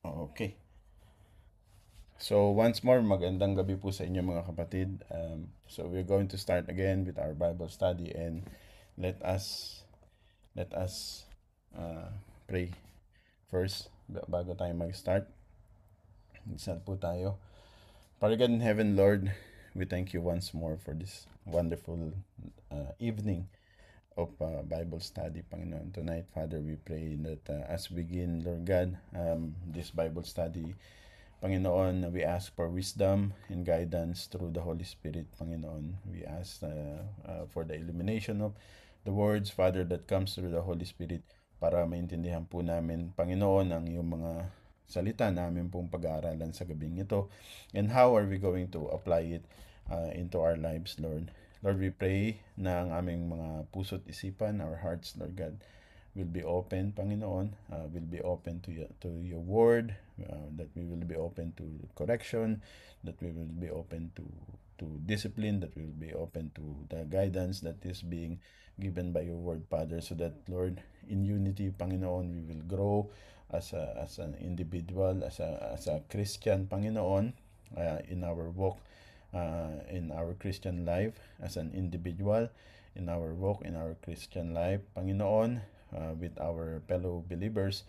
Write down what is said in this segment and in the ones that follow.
Okay. So once more, magandang gabi po sa inyo mga kapatid. So we're going to start again with our Bible study, and let us let us uh, pray first bago tayo mag-start. Isal po tayo. Father God in heaven, Lord, we thank you once more for this wonderful evening of Bible study, Panginoon. Tonight, Father, we pray that as we begin, Lord God, this Bible study, Panginoon, we ask for wisdom and guidance through the Holy Spirit, Panginoon. We ask for the illumination of the words, Father, that comes through the Holy Spirit para maintindihan po namin, Panginoon, ang iyong mga salita namin pong pag-aaralan sa gabing ito, and how are we going to apply it into our lives, Lord. Lord, we pray na ang aming mga puso't isipan, our hearts, Lord God, will be open, Panginoon, will be open to your word, that we will be open to correction, that we will be open to discipline, that we will be open to the guidance that is being given by your word, Father, so that, Lord, in unity, Panginoon, we will grow as an individual, as a Christian, Panginoon, in our walk, in our Christian life, as an individual, in our walk, in our Christian life, Panginoon, with our fellow believers,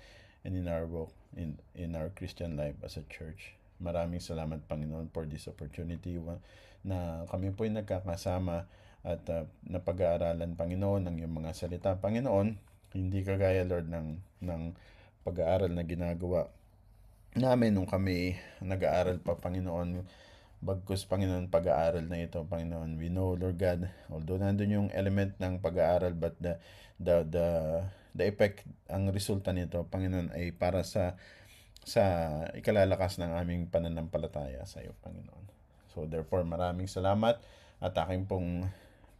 and in our walk in our Christian life as a church. Maraming salamat, Panginoon, for this opportunity na kami po ay nagkakasama at napag-aaralan, Panginoon, ng iyong mga salita, Panginoon. Hindi kagaya, Lord, ng pag-aaral na ginagawa namin nung kami nag-aaral pa, Panginoon. Bagkus, Panginoon, pag-aaral na ito, Panginoon, we know, Lord God, although nandun yung element ng pag-aaral, but the, the, the effect, ang resulta nito, Panginoon, ay para sa ikalalakas ng aming pananampalataya sa iyo, Panginoon. So, therefore, maraming salamat at aking pong,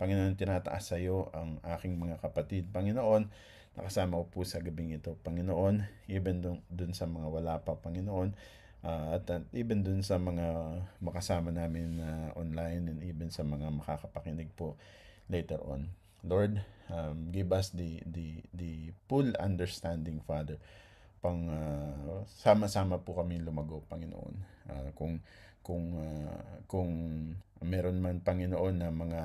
Panginoon, tinataas sa iyo ang aking mga kapatid, Panginoon, nakasama ko po sa gabing ito, Panginoon, even dun sa mga wala pa, Panginoon, at even dun sa mga makasama namin online, and even sa mga makakapakinig po later on. Lord, give us the full understanding, Father. Sama-sama po kami lumago, Panginoon. Kung meron man, Panginoon, na mga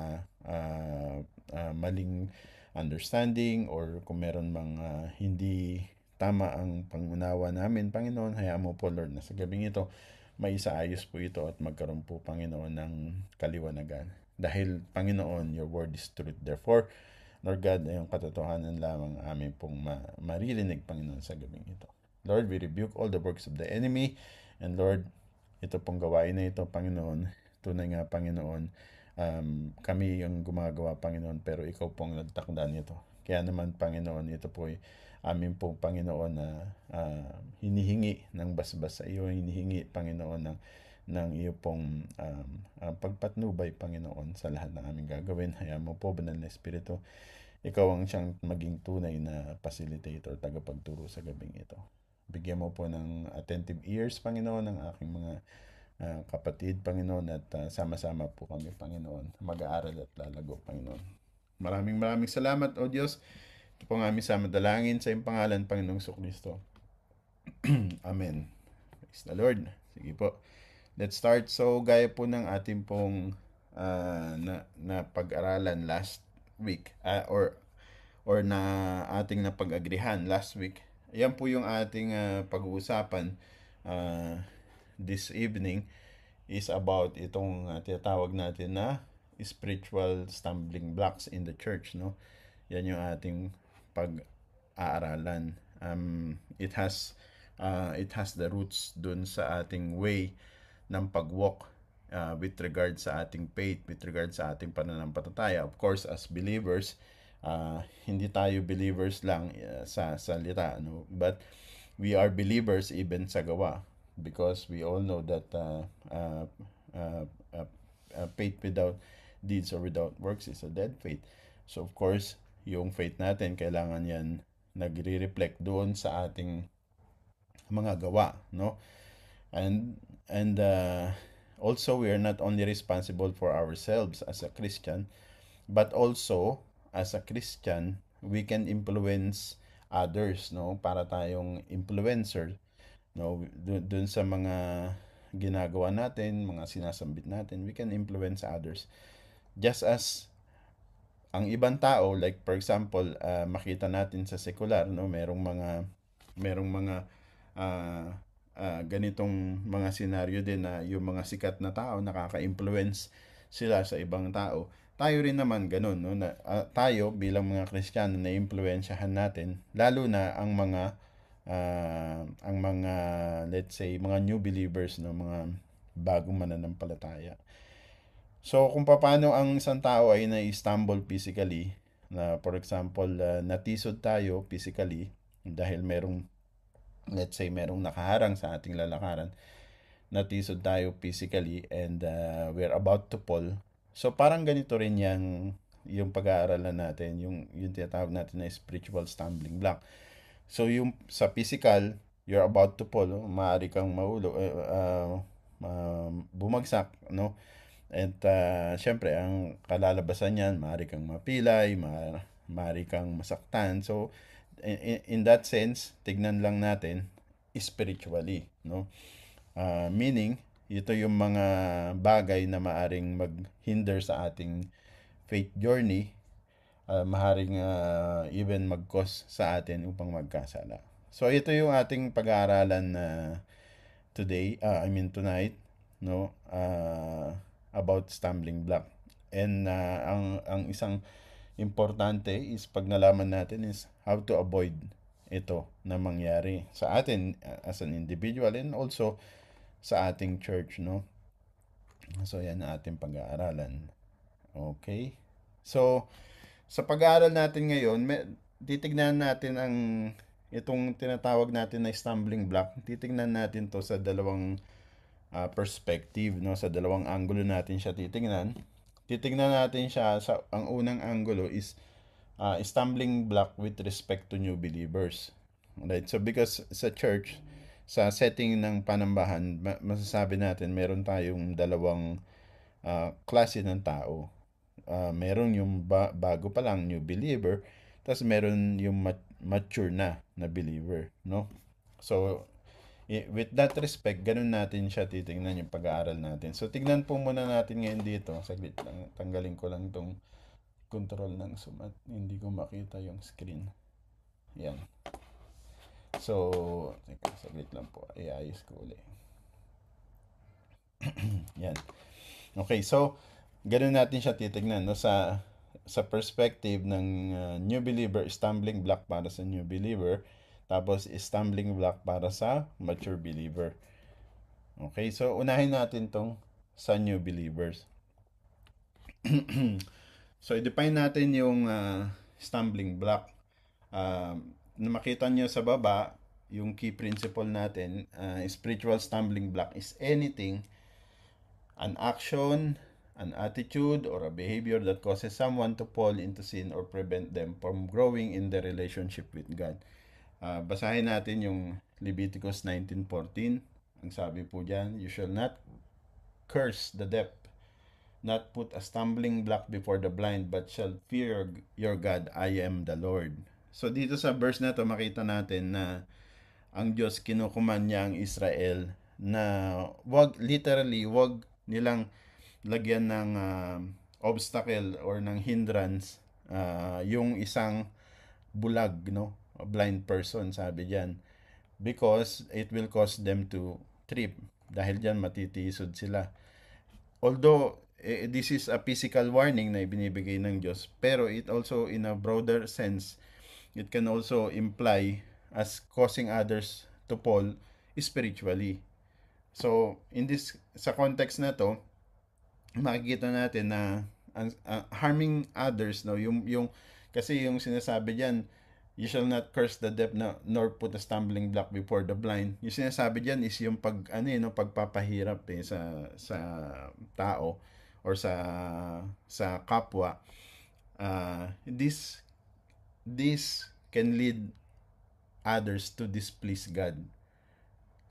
maling understanding, or kung meron mang hindi tama ang pangunawa namin, Panginoon, hayaan mo po, Lord, na sa gabing ito, maisaayos po ito at magkaroon po, Panginoon, ng kaliwanagan. Dahil, Panginoon, your word is truth. Therefore, Lord God, yung katotohanan lamang amin pong maririnig, Panginoon, sa gabing ito. Lord, we rebuke all the works of the enemy. And Lord, ito pong gawain na ito, Panginoon, tunay nga, Panginoon, kami yung gumagawa, Panginoon, pero ikaw pong nagtakda nito. Kaya naman, Panginoon, ito po ay amin pong, Panginoon, na hinihingi ng basbas sa iyo, hinihingi, Panginoon, ng iyo pong pagpatnubay, Panginoon, sa lahat ng aming gagawin. Hayaan mo po, Banal na Espiritu, ikaw ang siyang maging tunay na facilitator, tagapagturo sa gabing ito. Bigyan mo po ng attentive ears, Panginoon, ng aking mga kapatid, Panginoon, at sama-sama po kami, Panginoon, mag-aaral at lalago, Panginoon. Maraming maraming salamat, O Diyos. Ito po ang aming sama dalangin sa iyong pangalan, Panginoong Kristo. Amen. Praise the Lord. Sige po. Let's start. So, gaya po ng ating pong na pag-aralan last week, or na ating napag-agrihan last week. Ayan po yung ating pag-uusapan this evening is about itong tinatawag natin na spiritual stumbling blocks in the church, no? Yan yung ating pag-aaralan. It has the roots dun sa ating way ng pag-walk with regard sa ating faith, with regard sa ating pananampalataya. Of course, as believers, hindi tayo believers lang sa salita, no? But we are believers even sa gawa, because we all know that faith without deeds or without works is a dead faith. So of course, yung faith natin, kailangan yan nagre-reflect doon sa ating mga gawa, no? And also, we are not only responsible for ourselves as a Christian, but also as a Christian, we can influence others, no? Para tayong influencer No, dun sa mga ginagawa natin, mga sinasambit natin, we can influence others. Just as ang ibang tao, like for example, makita natin sa sekular, no, merong mga ah, ganitong mga senaryo din na yung mga sikat na tao nakaka-influence sila sa ibang tao. Tayo rin naman ganun, no, na, tayo bilang mga Kristiyano na impluwensyahan natin, lalo na ang mga let's say mga new believers, no, mga bagong mananampalataya. So, kung paano ang isang tao ay na-stumble physically, na for example, natisod tayo physically dahil let's say, merong nakaharang sa ating lalakaran, natisod tayo physically and we're about to fall. So, parang ganito rin yung pag-aaralan natin, yung tinatawag natin na spiritual stumbling block. So, yung sa physical, you're about to fall, no? Maaari kang bumagsak, no? At syempre, ang kalalabasan niyan, maaari kang mapilay, maaari kang masaktan. So, in that sense, tignan lang natin spiritually, no? Meaning, ito yung mga bagay na maaring maghinder sa ating faith journey, maaaring even mag-cause sa atin upang magkasala. So, ito yung ating pag-aaralan na tonight, no, about stumbling block. And ang isang importante is pag nalaman natin is how to avoid ito na mangyari sa atin as an individual and also sa ating church, no. So yan ang ating pag-aaralan. Okay? So sa pag-aaral natin ngayon, titignan natin itong tinatawag natin na stumbling block. Titignan natin to sa dalawang perspective, no, sa dalawang anggulo natin siya titingnan. Titingnan natin siya sa ang unang anggulo is stumbling block with respect to new believers. Right? So because sa church, sa setting ng panambahan, masasabi natin meron tayong dalawang klase ng tao. Meron yung bago pa lang new believer, tapos meron yung mature na believer, no? So with that respect, ganun natin siya titingnan yung pag-aaral natin. So, tignan po muna natin ngayon dito. Saglit lang. Tanggalin ko lang tong control ng Zoom at hindi ko makita yung screen. Yan. So, saglit lang po. Iayos ko ulit. Yan. Okay, so, ganun natin siya titignan. No? Sa perspective ng new believer, stumbling block para sa new believer. Tapos, stumbling block para sa mature believer. Okay, so unahin natin tong sa new believers. So, i-define natin yung stumbling block. Na makita nyo sa baba, yung key principle natin, spiritual stumbling block is anything, an action, an attitude, or a behavior that causes someone to fall into sin or prevent them from growing in their relationship with God. Basahin natin yung Leviticus 19:14. Ang sabi po dyan, you shall not curse the deaf, not put a stumbling block before the blind, but shall fear your God, I am the Lord. So dito sa verse na to makita natin na ang Diyos kinukuman niya ang Israel na wag nilang lagyan ng obstacle or ng hindrance yung isang bulag, no? A blind person, sabi diyan, because it will cause them to trip. Dahil diyan matitisod sila. Although this is a physical warning na ibinibigay ng Diyos, pero it also in a broader sense, it can also imply as causing others to fall spiritually. So, sa context na to, makikita natin na harming others, no, kasi yung sinasabi diyan, you shall not curse the deaf nor put a stumbling block before the blind. Yung sinasabi diyan is yung pagpapahirap sa tao or sa kapwa. This can lead others to displease God.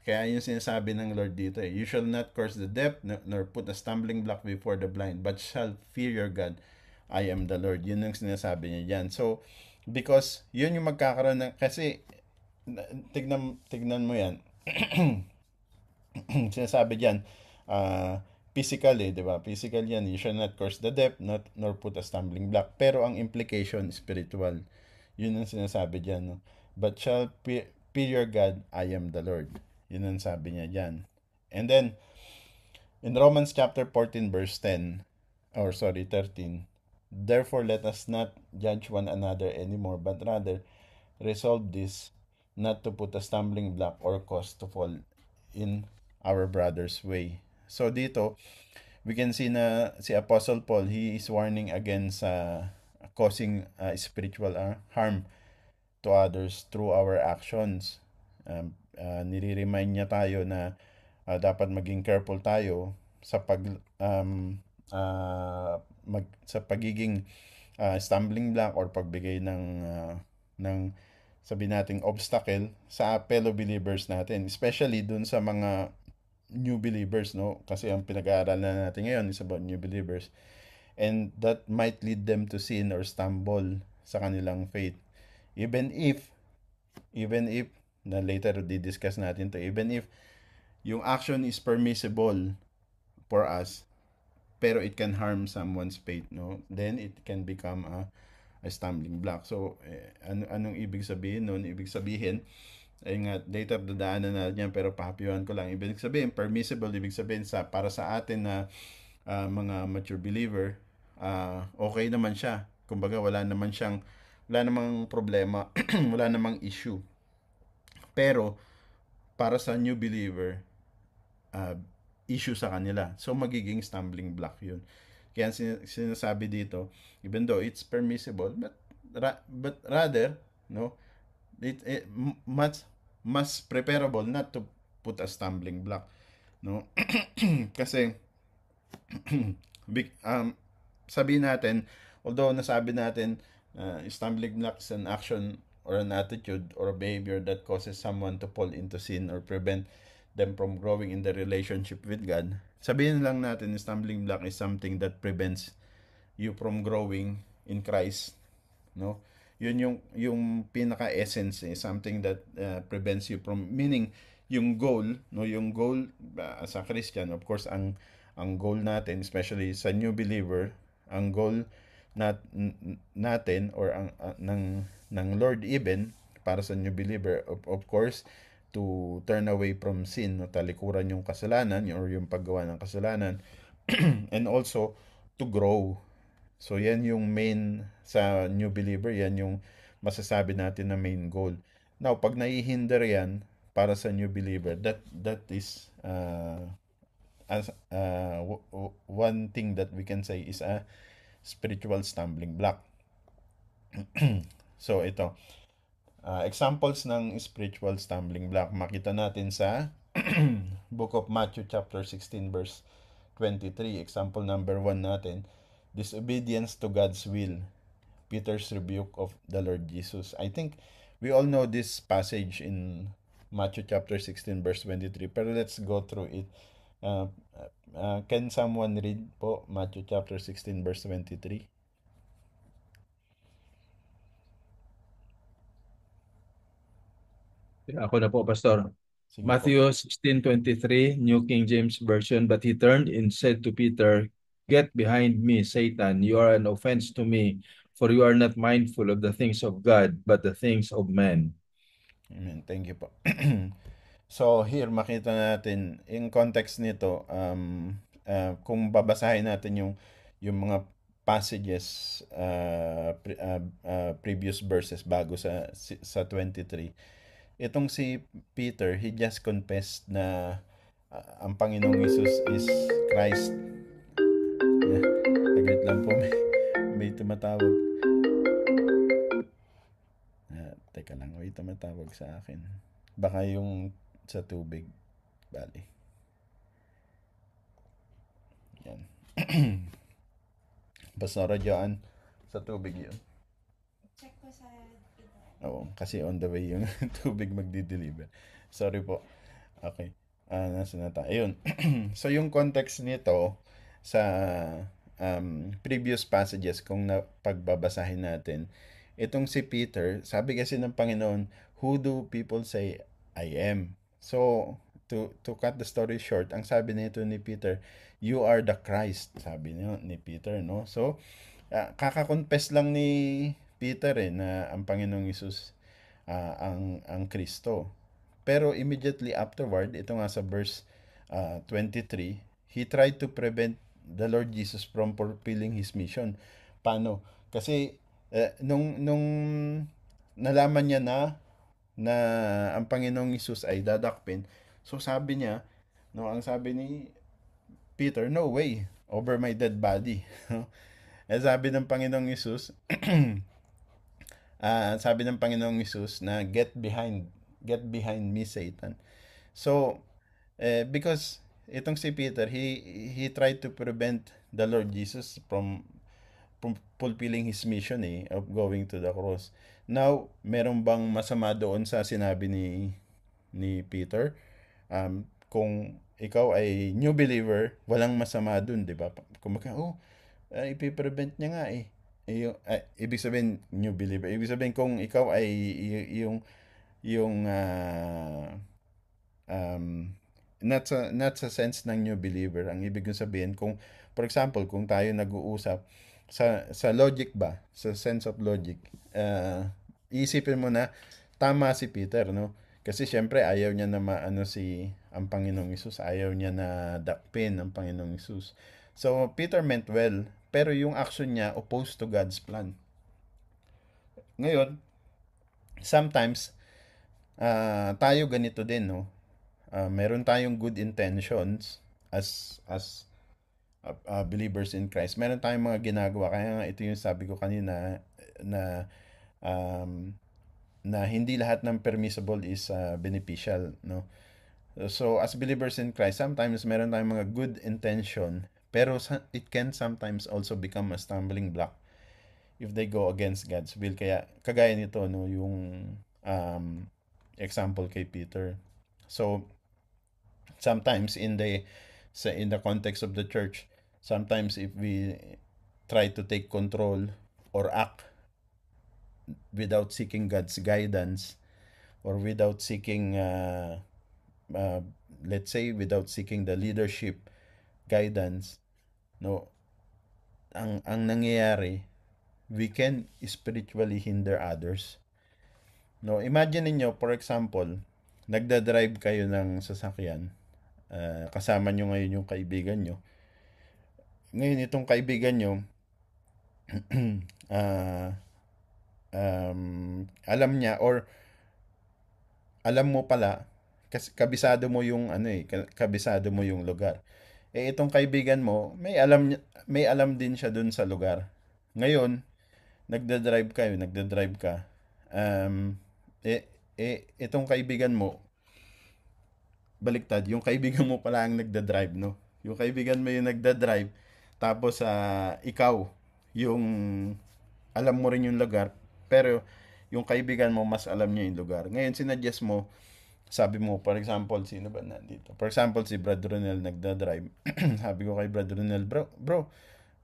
Kaya yung sinasabi ng Lord dito, you shall not curse the deaf nor put a stumbling block before the blind, but shall fear your God. I am the Lord. Yun yung sinasabi niya dyan. So, because yun yung magkakaroon ng, kasi tignan mo yan, Sinasabi diyan, physical eh, 'di ba? Physical yan. You shall not curse the deaf, not, nor put a stumbling block. Pero ang implication, spiritual. Yun ang sinasabi diyan. No? But shall fear your God, I am the Lord. Yun ang sabi niya diyan. And then, in Romans chapter 14, verse 10, or sorry, 13, therefore let us not judge one another anymore, but rather resolve this, not to put a stumbling block or cause to fall in our brother's way. So dito, we can see na si Apostle Paul, he is warning against causing spiritual harm to others through our actions. Nire-remind niya tayo na dapat maging careful tayo sa sa pagiging stumbling block or pagbigay ng sabi nating obstacle sa fellow believers natin, especially dun sa mga new believers, no? Kasi ang pinag-aaralan natin ngayon is about new believers, and that might lead them to sin or stumble sa kanilang faith. Even if na later di-discuss natin to, even if yung action is permissible for us, pero it can harm someone's faith, no? Then it can become a stumbling block. So, anong ibig sabihin nun? Ibig sabihin, ay nga, later dadaanan na yan, pero pahapiwan ko lang. Ibig sabihin, permissible, ibig sabihin, para sa atin na mga mature believer, okay naman siya. Kumbaga, wala namang problema, wala namang issue. Pero, para sa new believer, issue sa kanila. So, magiging stumbling block yun. Kaya sinasabi dito, even though it's permissible, but rather, no, it much preferable not to put a stumbling block, no? Kasi sabihin natin, although nasabi natin, stumbling block is an action or an attitude or a behavior that causes someone to fall into sin or prevent them from growing in the relationship with God. Sabihin lang natin, stumbling block is something that prevents you from growing in Christ, no? Yun yung pinaka essence, something that prevents you from, meaning yung goal, no, yung goal as a Christian, of course, ang goal natin, especially sa new believer, ang goal natin or ng Lord even para sa new believer, of course, to turn away from sin, no, talikuran yung kasalanan or yung paggawa ng kasalanan, and also to grow. So yan yung main sa new believer, yan yung masasabi natin na main goal. Now, pag naihinder yan para sa new believer, that is one thing that we can say is a spiritual stumbling block. So ito, examples ng spiritual stumbling block makita natin sa book of Matthew chapter 16 verse 23. Example number 1 natin, disobedience to God's will, Peter's rebuke of the Lord Jesus. I think we all know this passage in Matthew chapter 16 verse 23, pero let's go through it. Can someone read po Matthew chapter 16 verse 23? Ako na po, Pastor. Sige po. Matthew 16:23, New King James Version. But he turned and said to Peter, "Get behind me, Satan. You are an offense to me, for you are not mindful of the things of God, but the things of men." Amen. Thank you po. So here makita natin in context nito, kung babasahin natin yung mga passages, previous verses bago sa 23. Itong si Peter, he just confessed na ang Panginoong Jesus is Christ. Yeah. Saglit lang po, may tumatawag. Teka lang, may tumatawag sa akin. Baka yung sa tubig. Bali. Yan. Basta radyaan sa tubig yun. Check ko sa Oo, kasi on the way yung tubig magdi-deliver. Sorry po. Okay. Nasa na tayo. Ayun. So, yung context nito sa previous passages, kung pagbabasahin natin, itong si Peter, sabi kasi ng Panginoon, "Who do people say I am?" So, to cut the story short, ang sabi nito ni Peter, you are the Christ, sabi niyo ni Peter, no? So, kaka-confess lang ni Peter na ang Panginoong Hesus ang Kristo. Pero immediately afterward, ito nga sa verse 23, he tried to prevent the Lord Jesus from fulfilling his mission. Paano? Kasi nung nalaman niya na ang Panginoong Hesus ay dadakpin, so sabi niya, no, ang sabi ni Peter, no way, over my dead body. Sabi ng Panginoong Hesus, sabi ng Panginoong Hesus na get behind me, Satan. So, because itong si Peter, he tried to prevent the Lord Jesus from fulfilling his mission of going to the cross. Now, meron bang masama doon sa sinabi ni Peter? Kung ikaw ay new believer, walang masama doon, di ba? Kumbaga, ipiprevent niya nga eh. Ibig sabihin, new believer. Ibig sabihin, kung ikaw ay not sa sense ng new believer, ang ibig kong sabihin, kung, for example, kung tayo nag-uusap, sa logic ba, sa sense of logic, isipin mo na, tama si Peter, no? Kasi syempre, ayaw niya na maano ang Panginoong Hesus, ayaw niya na dakpin ang Panginoong Hesus. So, Peter meant well, pero yung action niya opposed to God's plan. Ngayon, sometimes, tayo ganito din, no? Meron tayong good intentions as believers in Christ. Meron tayong mga ginagawa. Kaya nga ito yung sabi ko kanina na hindi lahat ng permissible is beneficial, no? So, as believers in Christ, sometimes meron tayong mga good intention, pero it can sometimes also become a stumbling block if they go against God's will. Kaya, kagaya nito, no, yung example kay Peter. So, sometimes in the context of the church, sometimes if we try to take control or act without seeking God's guidance, or without seeking let's say without seeking the leadership guidance, no, ang nangyayari, we can spiritually hinder others. No, imagine niyo, for example, nagda-drive kayo ng sasakyan, kasama nyo ngayon yung kaibigan nyo. Ngayon, itong kaibigan nyo, alam niya or alam mo pala, kasi kabisado mo yung kabisado mo yung lugar. Itong kaibigan mo, may alam din siya dun sa lugar. Ngayon, nagda-drive ka. Itong kaibigan mo, baliktad, yung kaibigan mo pala ang nagda-drive, no? Yung kaibigan mo yung nagda-drive, tapos ikaw, yung alam mo rin yung lugar, pero yung kaibigan mo mas alam niya yung lugar. Ngayon, sinuggest mo, sabi mo, for example, sino ba nandito? For example, si Brad Ronel nagda-drive. Sabi ko kay Brad Ronel, bro,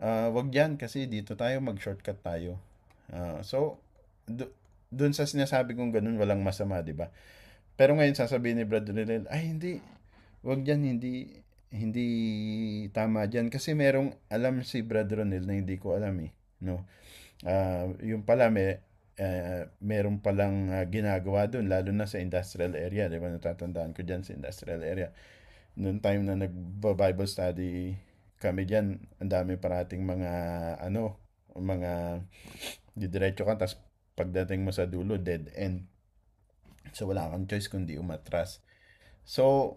wag yan kasi dito tayo, mag-shortcut tayo. So, dun sa sinasabi kong ganun, walang masama, di ba? Pero ngayon, sasabihin ni Brad Ronel, ay hindi, wag yan, hindi tama dyan. Kasi merong alam si Brad Ronel na hindi ko alam no? Yung pala meron palang ginagawa doon, lalo na sa industrial area, di ba? Natatandaan ko dyan sa industrial area. Noong time na nag-Bible study kami dyan, ang dami parating mga didiretso ka, tapos pagdating mo sa dulo, dead end. So, wala kang choice kundi umatras. So,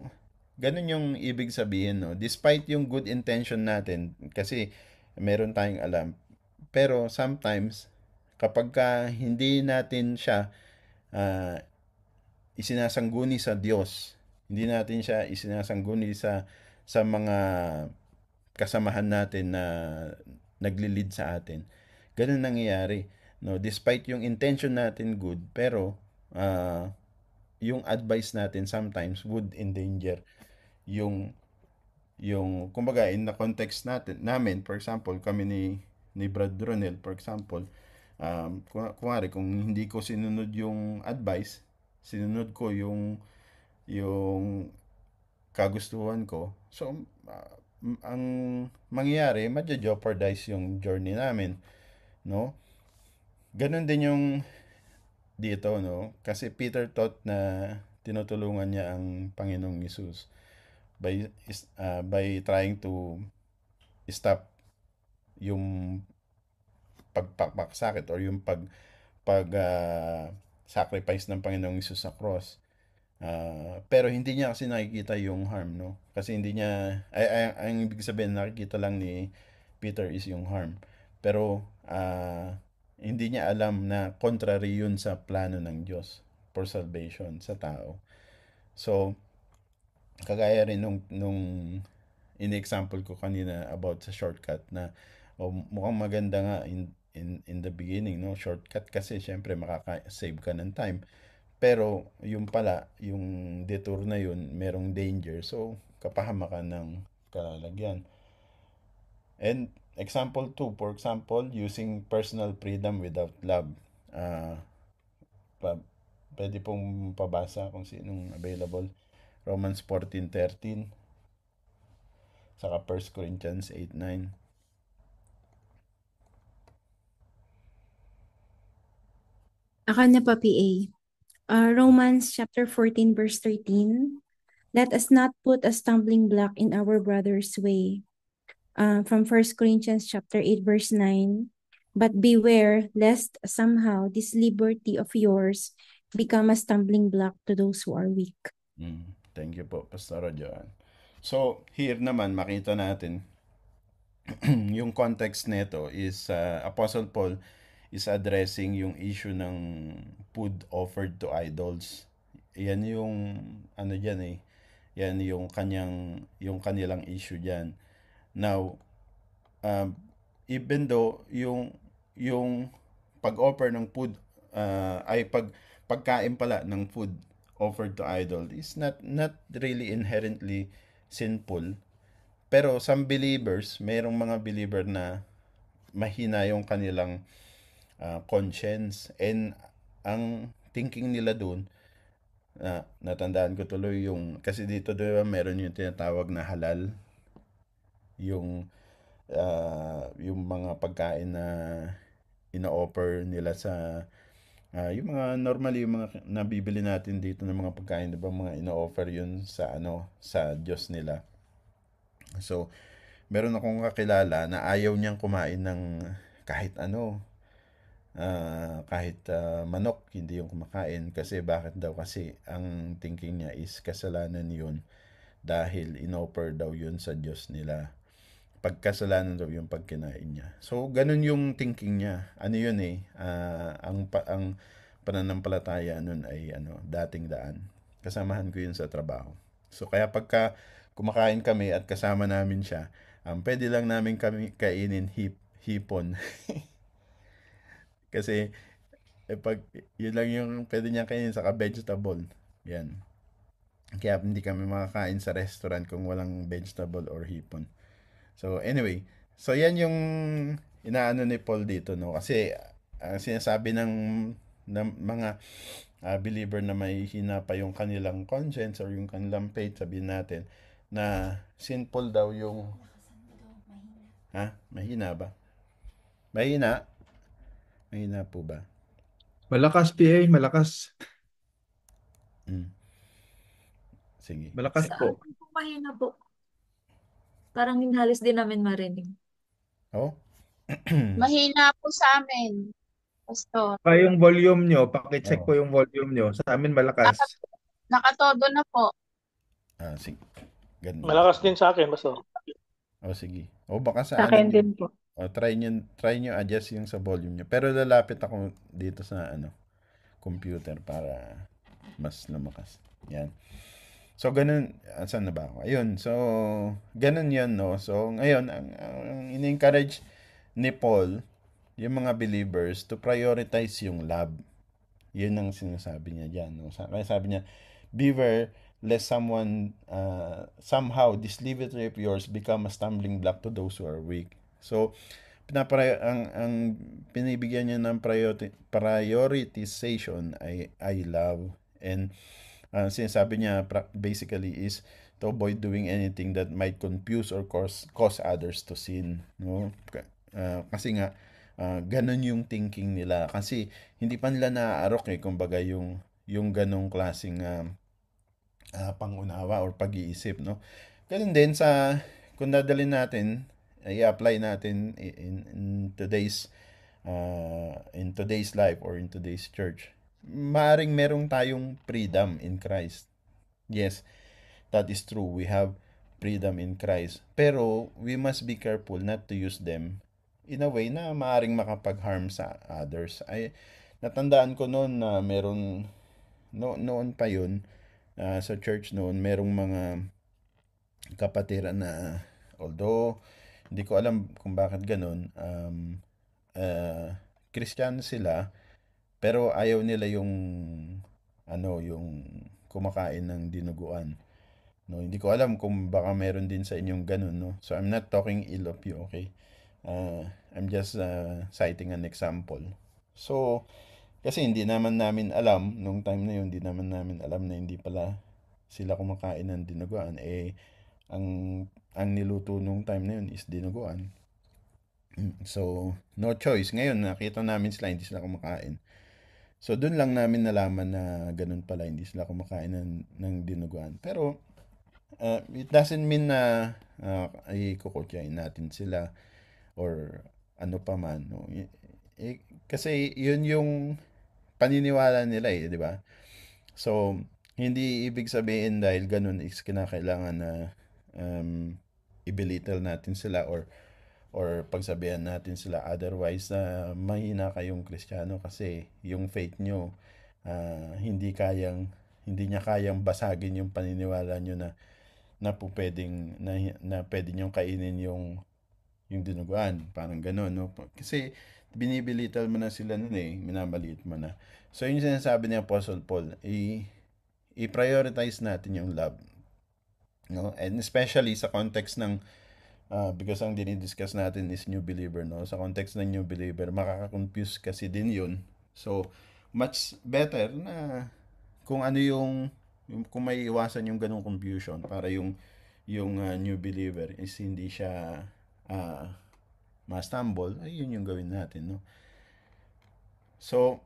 ganun yung ibig sabihin, no? Despite yung good intention natin, kasi meron tayong alam, pero sometimes, kapag hindi natin siya isinasangguni sa Diyos, hindi natin siya isinasangguni sa mga kasamahan natin na nagli-lead sa atin, ganun nangyayari, no? Despite yung intention natin good, pero yung advice natin sometimes would endanger yung kumbaga in the context namin, for example, kami ni Brad Ronel, for example, kung hindi ko sinunod yung advice, sinunod ko yung yung kagustuhan ko. So, ang mangyayari, ma-jeopardize yung journey namin, no? Ganun din yung dito, no? Kasi Peter thought na tinutulungan niya ang Panginoong Hesus by trying to stop yung pagpapakasakit or yung sacrifice ng Panginoong Hesus sa cross. Pero hindi niya kasi nakikita yung harm, no? Kasi hindi niya, ang ibig sabihin, nakikita lang ni Peter is yung harm. Pero, hindi niya alam na contrary yun sa plano ng Diyos for salvation sa tao. So, kagaya rin nung in-example ko kanina about sa shortcut na mukhang maganda nga in the beginning, no? Shortcut kasi syempre makaka-save ka ng time. Pero yung pala, yung detour na yun, merong danger. So, kapahamakan ng kalalagyan. And example 2, for example, using personal freedom without love. Uh, Pwede pong pabasa kung sinong available. Romans 14:13 saka 1 Corinthians 8:9. Ako na pa, PA. Romans chapter 14, verse 13. Let us not put a stumbling block in our brother's way. From 1 Corinthians chapter 8, verse 9. But beware lest somehow this liberty of yours become a stumbling block to those who are weak. Thank you po, Pastor Joan. So, here naman makita natin yung context nito is Apostle Paul is addressing yung issue ng food offered to idols. Yan yung ano diyan eh. Yan yung kanilang issue diyan. Now, even though yung pag-offer ng food pagkain pala ng food offered to idol is not really inherently sinful. Pero some believers, mayroong mga believer na mahina yung kanilang conscience, and ang thinking nila dun, natandaan ko tuloy kasi dito diba meron yung tinatawag na halal, yung mga pagkain na ino-offer nila sa yung mga normally yung mga nabibili natin dito ng mga pagkain, diba mga ino-offer yun sa Diyos nila. So, meron akong kakilala na ayaw niyang kumain ng kahit ano, kahit manok, hindi yung kumakain. Kasi bakit daw? Kasi ang thinking niya is kasalanan yun dahil inoffer daw yun sa Diyos nila. Pagkasalanan daw yung pagkinain niya. So, ganun yung thinking niya. Ano yun eh, ang pananampalataya nun ay dating daan. Kasamahan ko yun sa trabaho. So, kaya pagka kumakain kami at kasama namin siya, pwede lang namin kami kainin hipon. Kasi, pag yun lang yung pwede niya kainin saka vegetable. Yan. Kaya hindi kami makakain sa restaurant kung walang vegetable or hipon. So, anyway. So, yan yung inaano ni Paul dito, no? Kasi, sinasabi ng mga believer na may hina pa yung kanilang conscience or yung kanilang faith, sabihin natin, na sinful daw yung... Ha? Mahina ba? Mahina? Mahina po ba? Malakas, PA, malakas. Sige. Malakas Sa po. akin po mahina po. Parang halos din namin marinig. Oh? Mahina po sa amin, Pastor. Pa yung volume nyo, pakicheck Oo. po yung volume nyo. Sa amin malakas. Nakatodo na po. Sige. Ganun. Malakas din sa akin, Pastor. Sige. Baka sa Sa akin din po. try nyo adjust yung sa volume nyo. Pero lalapit ako dito sa computer para mas lumakas. Yan. So, ganun. Saan na ba ako? Ayun. So, ganun yun, no? So, ngayon, ang in-encourage ni Paul, yung mga believers, to prioritize yung love. Yun ang sinasabi niya dyan, no? Kaya sabi niya, beware lest somehow this liberty of yours become a stumbling block to those who are weak. So, ang pinibigyan niya ng prioritization ay love. And sinasabi niya basically is to avoid doing anything that might confuse or cause others to sin, no? Kasi nga ganun yung thinking nila, kasi hindi pa nila naaarok kumbaga yung ganong klaseng pangunawa or pag-iisip, no? Ganun din sa kung dadalhin natin, i-apply natin in today's life or in today's church. Maaring merong tayong freedom in Christ. Yes, that is true. We have freedom in Christ. Pero we must be careful not to use them in a way na maaring makapag-harm sa others. Ay, natandaan ko noon na noon pa yun, sa church noon, merong mga kapatiran na, although hindi ko alam kung bakit ganun, Kristiyano sila, pero ayaw nila yung kumakain ng dinuguan. No, hindi ko alam kung baka meron din sa inyong ganun, no? So I'm not talking ill of you, okay? I'm just citing an example. So, kasi hindi naman namin alam, nung time na yun, hindi naman namin alam na hindi pala sila kumakain ng dinuguan. Ang niluto nung time na yun is dinuguan. So, no choice. Ngayon, nakita namin sila, hindi sila kumakain. So, dun lang namin nalaman na ganun pala, hindi sila kumakain ng dinuguan. Pero, it doesn't mean na ikukutyain natin sila or ano pa man. No? Kasi yun yung paniniwala nila di ba? So, hindi ibig sabihin dahil ganun is kinakailangan na i-belittle natin sila or pagsabihan natin sila. Otherwise, mahina kayong Kristiyano kasi yung faith nyo, hindi niya kayang basagin yung paniniwala nyo na pwede nyong kainin yung dinuguan. Parang gano'n, no? Kasi binibilital mo na sila nun minamaliit mo na. So, yung sinasabi ni Apostle Paul, i-prioritize natin yung love. No? And especially sa context ng, because ang dinidiscuss natin is new believer, no? Sa context ng new believer, makaka-confuse kasi din yun. So, much better na kung ano kung may iwasan yung ganong confusion para yung new believer is hindi siya ma-stumble, ay yun yung gawin natin, no? So,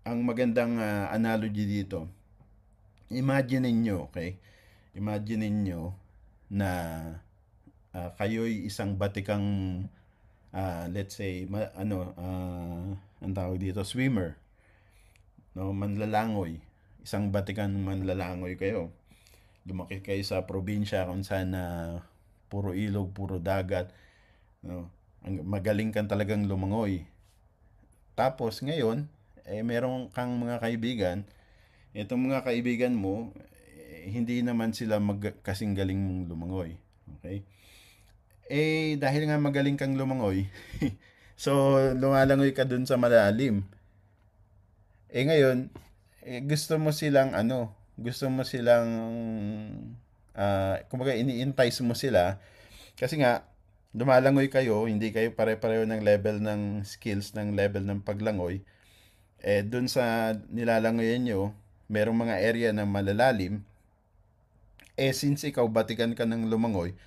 ang magandang analogy dito, imagine niyo, okay? Imagine niyo na kayo'y isang batikang let's say ang tawag dito, swimmer, no, manlalangoy. Isang batikang manlalangoy kayo. Lumaki kayo sa probinsya kung saan puro ilog, puro dagat, no? Magaling kang talagang lumangoy. Tapos ngayon, meron kang mga kaibigan. Itong mga kaibigan mo, hindi naman sila kasing galing mong lumangoy. Okay? Dahil nga magaling kang lumangoy, so lumalangoy ka dun sa malalim. Ngayon, gusto mo silang kumbaga ini-entice mo sila kasi nga lumalangoy kayo, hindi kayo pare-pareho ng level ng skills, ng level ng paglangoy. Dun sa nilalangoyan nyo, merong mga area na malalalim. Since ikaw batikan ka ng lumangoy,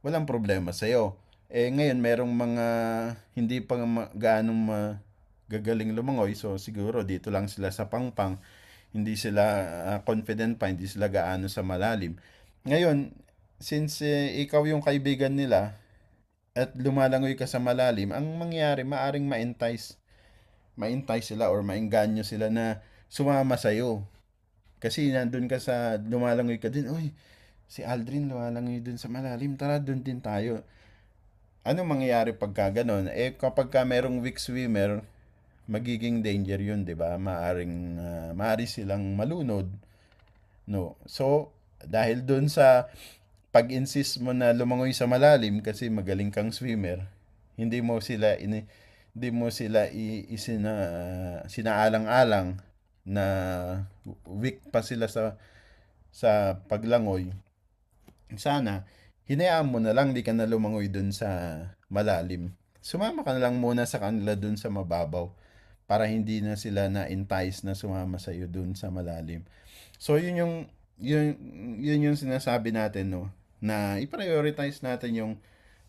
walang problema sa'yo. Ngayon, merong mga hindi pa gaanong gagaling lumangoy, so siguro dito lang sila sa pangpang, hindi sila confident pa, hindi sila gaano sa malalim. Ngayon, since ikaw yung kaibigan nila at lumalangoy ka sa malalim, ang mangyari, maaring ma-entice sila or maengganyo sila na sumama sa'yo. Kasi nandun ka lumalangoy ka din, uy, si Aldrin lumalangoy dun sa malalim, tara dun din tayo. Ano mangyayari pagka ganon? Kapag ka merong weak swimmer, magiging danger yun, di ba? Maaari silang malunod. No. So, dahil dun sa pag-insist mo na lumangoy sa malalim kasi magaling kang swimmer, hindi mo sila sinaalang-alang na weak pa sila sa paglangoy. Sana hinayaan mo na lang, di ka na lumangoy dun sa malalim. Sumama ka na lang muna sa kanila dun sa mababaw para hindi na sila na-entice na sumama sa iyo dun sa malalim. So yun, yun yung sinasabi natin, no, na i-prioritize natin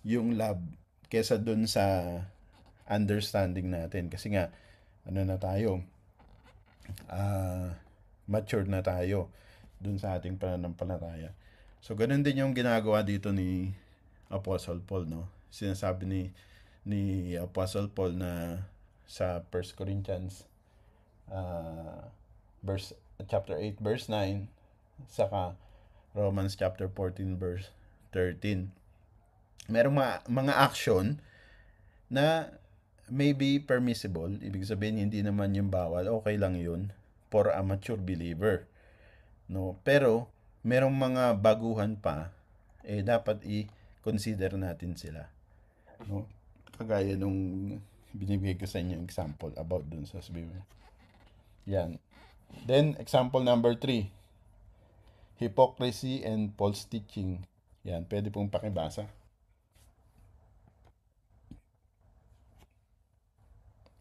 yung love kesa dun sa understanding natin, kasi nga ano na tayo, mature na tayo dun sa ating pananampalataya. So ganun din yung ginagawa dito ni Apostle Paul, no. Sinasabi ni Apostle Paul na sa 1 Corinthians verse chapter 8 verse 9, saka Romans chapter 14 verse 13. Merong mga action na may be permissible, ibig sabihin hindi naman yung bawal, okay lang yun for a mature believer, no. Pero merong mga baguhan pa, dapat i-consider natin sila, no. Kagaya nung binibigay ko sa inyo example about dun sa sabihin. Yan. Then example number 3, hypocrisy and false teaching. Yan, pwede pong pakibasa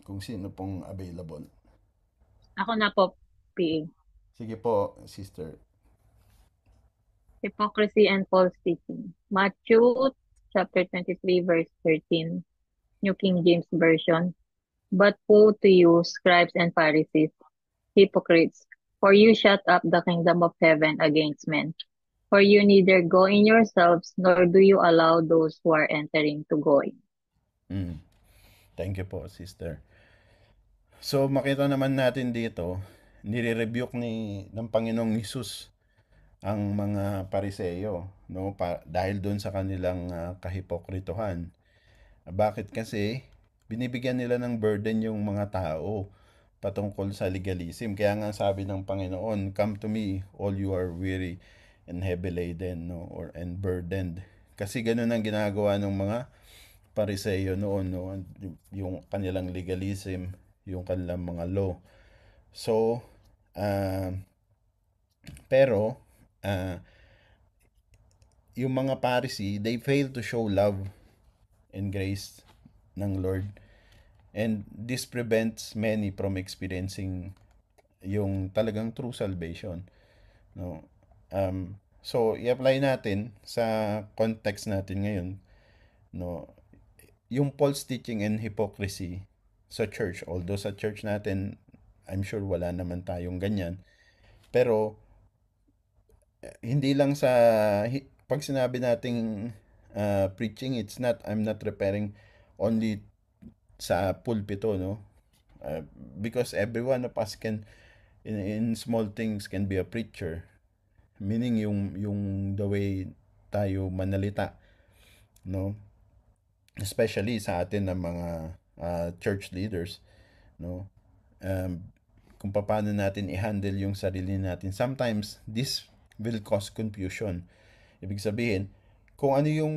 kung sino pong available. Ako na po, PA. Sige po, sister. Hypocrisy and false teaching. Matthew chapter 23 verse 13, New King James Version. But woe to you, scribes and Pharisees, hypocrites, for you shut up the kingdom of heaven against men. For you neither go in yourselves, nor do you allow those who are entering to go in. Thank you po, sister. So makita naman natin dito, nire-rebuke ng Panginoong Hesus ang mga Pariseo, no, dahil doon sa kanilang kahipokritohan. Bakit? Kasi binibigyan nila ng burden yung mga tao patungkol sa legalism. Kaya nga sabi ng Panginoon, "Come to me, all you are weary and heavy laden, no, and burdened." Kasi ganun ang ginagawa ng mga Pariseo noon, no, yung kanilang legalism, yung kanilang mga law. So, pero yung mga Pharisee, they fail to show love and grace ng Lord. And this prevents many from experiencing yung talagang true salvation, no. So i-apply natin sa context natin ngayon, no, yung false teaching and hypocrisy sa church. Although sa church natin, I'm sure wala naman tayong ganyan. Pero hindi lang sa pag sinabi nating preaching, I'm not referring only sa pulpito, no. Because every one of us can in small things can be a preacher, meaning yung the way tayo manalita, no, especially sa atin ng mga church leaders, no, kung paano natin i-handle yung sarili natin. Sometimes this will cause confusion. Ibig sabihin, kung ano yung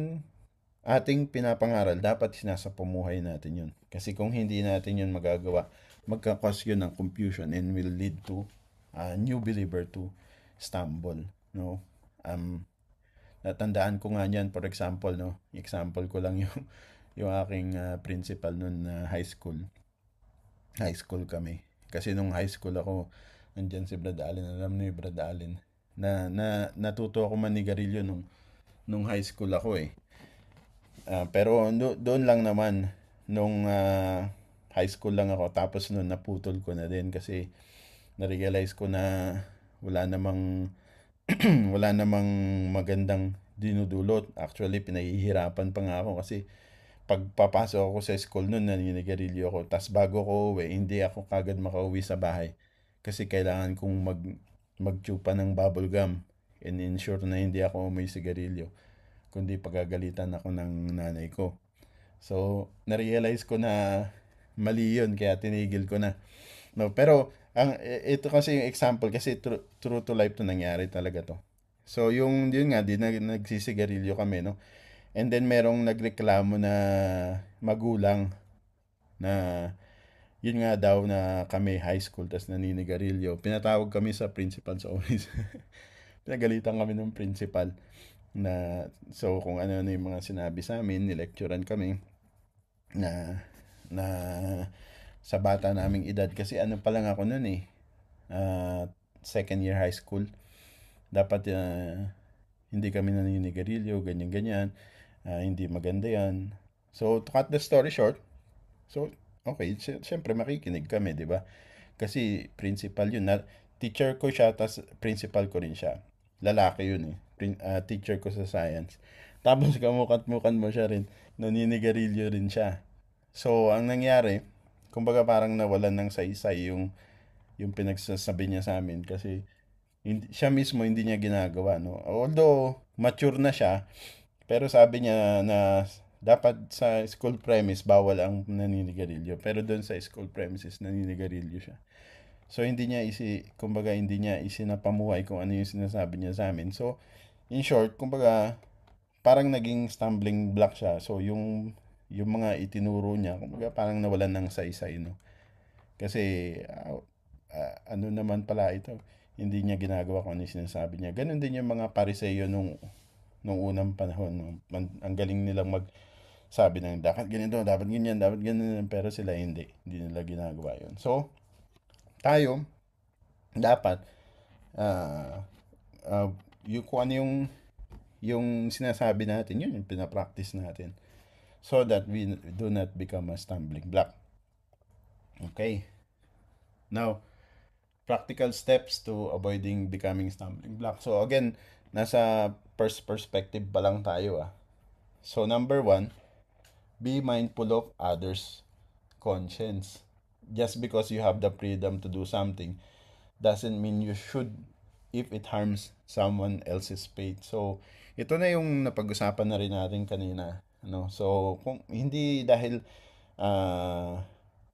ating pinapangaral, dapat sinasapumuhay natin yun. Kasi kung hindi natin yun magagawa, magkakos yun ng confusion and will lead to a new believer to stumble, no. Natandaan ko nga niyan, for example, no, example ko lang yung aking principal noon na high school kami. Kasi nung high school ako, nandyan si Brad Allen, alam niyo Brad Allen, na natuto ako manigarilyo nung high school ako eh. Pero doon lang naman, nung high school lang ako, tapos noon naputol ko na din kasi na-realize ko na wala namang wala namang magandang dinudulot. Actually, pinahihirapan pa nga ako kasi pagpapasok ako sa school noon, naninigarilyo ako. Tas bago ko uwi, hindi ako kagad makauwi sa bahay kasi kailangan kong magtsupa ng bubble gum and ensure na hindi ako may sigarilyo, kundi pagagalitan ako ng nanay ko. So, na-realize ko na mali yun, kaya tinigil ko na. No, pero ito kasi yung example, kasi true to life to nangyari talaga to. So, yun nga, nagsisigarilyo kami, no? And then, merong nagreklamo na magulang na yun nga daw na kami high school, tas naninigarilyo. Pinatawag kami sa principal's office. Pinagalitan kami ng principal na, so kung ano yung mga sinabi sa amin, nilecturean kami na sa bata naming edad. Kasi ano pa lang ako nun eh, second year high school. Dapat hindi kami naninigarilyo, ganyan-ganyan. Hindi maganda yan. So, to cut the story short, so, okay, syempre makikinig kami, di ba? Kasi principal yun. Teacher ko siya, tas principal ko rin siya. Lalaki yun eh. Teacher ko sa science. Tapos kamukat-mukan mo siya rin. Naninigarilyo rin siya. So, ang nangyari, kumbaga parang nawalan ng saysay yung pinagsasabi niya sa amin kasi siya mismo hindi niya ginagawa, no? Although mature na siya, pero sabi niya na dapat sa school premise bawal ang naninigarilyo. Pero doon sa school premises naninigarilyo siya. So kumbaga hindi niya isinapamuhay kung ano yung sinasabi niya sa amin. So in short, kumbaga parang naging stumbling block siya. So yung mga itinuro niya, kumbaga parang nawalan ng saysay, no? Kasi ano naman pala ito, hindi niya ginagawa kung ano yung sinasabi niya. Ganon din yung mga pariseyo nung unang panahon. No? Ang galing nilang magsabi ng dapat ganito, dapat ganyan, dapat ganyan, pero sila hindi nila ginagawa yun. So, tayo, dapat, kung ano yung sinasabi natin, yun yung pinapractice natin. So that we do not become a stumbling block. Okay. Now, practical steps to avoiding becoming stumbling block. So again, nasa first perspective pa lang tayo. So number 1, be mindful of others' conscience. Just because you have the freedom to do something doesn't mean you should if it harms someone else's faith. So ito na yung napag-usapan na rin natin kanina. No? So kung hindi dahil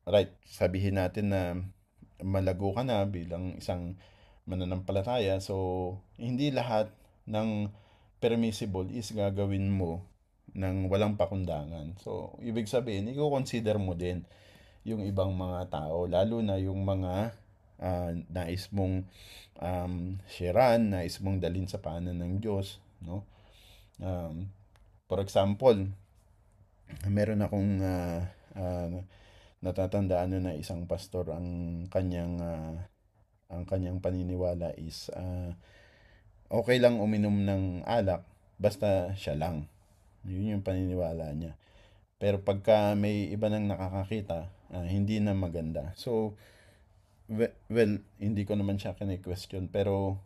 right, sabihin natin na malago ka na bilang isang mananampalataya, so hindi lahat ng permissible is gagawin mo ng walang pakundangan. So, ibig sabihin, i-consider mo din yung ibang mga tao, lalo na yung mga nais mong sharean, nais mong dalhin sa paanan ng Diyos, no? For example, meron akong natatandaan na isang pastor, ang kanyang paniniwala is okay lang uminom ng alak basta siya lang. Yun yung paniniwala niya. Pero pagka may iba nang nakakakita, hindi na maganda. So, well, hindi ko naman siya kine-question, pero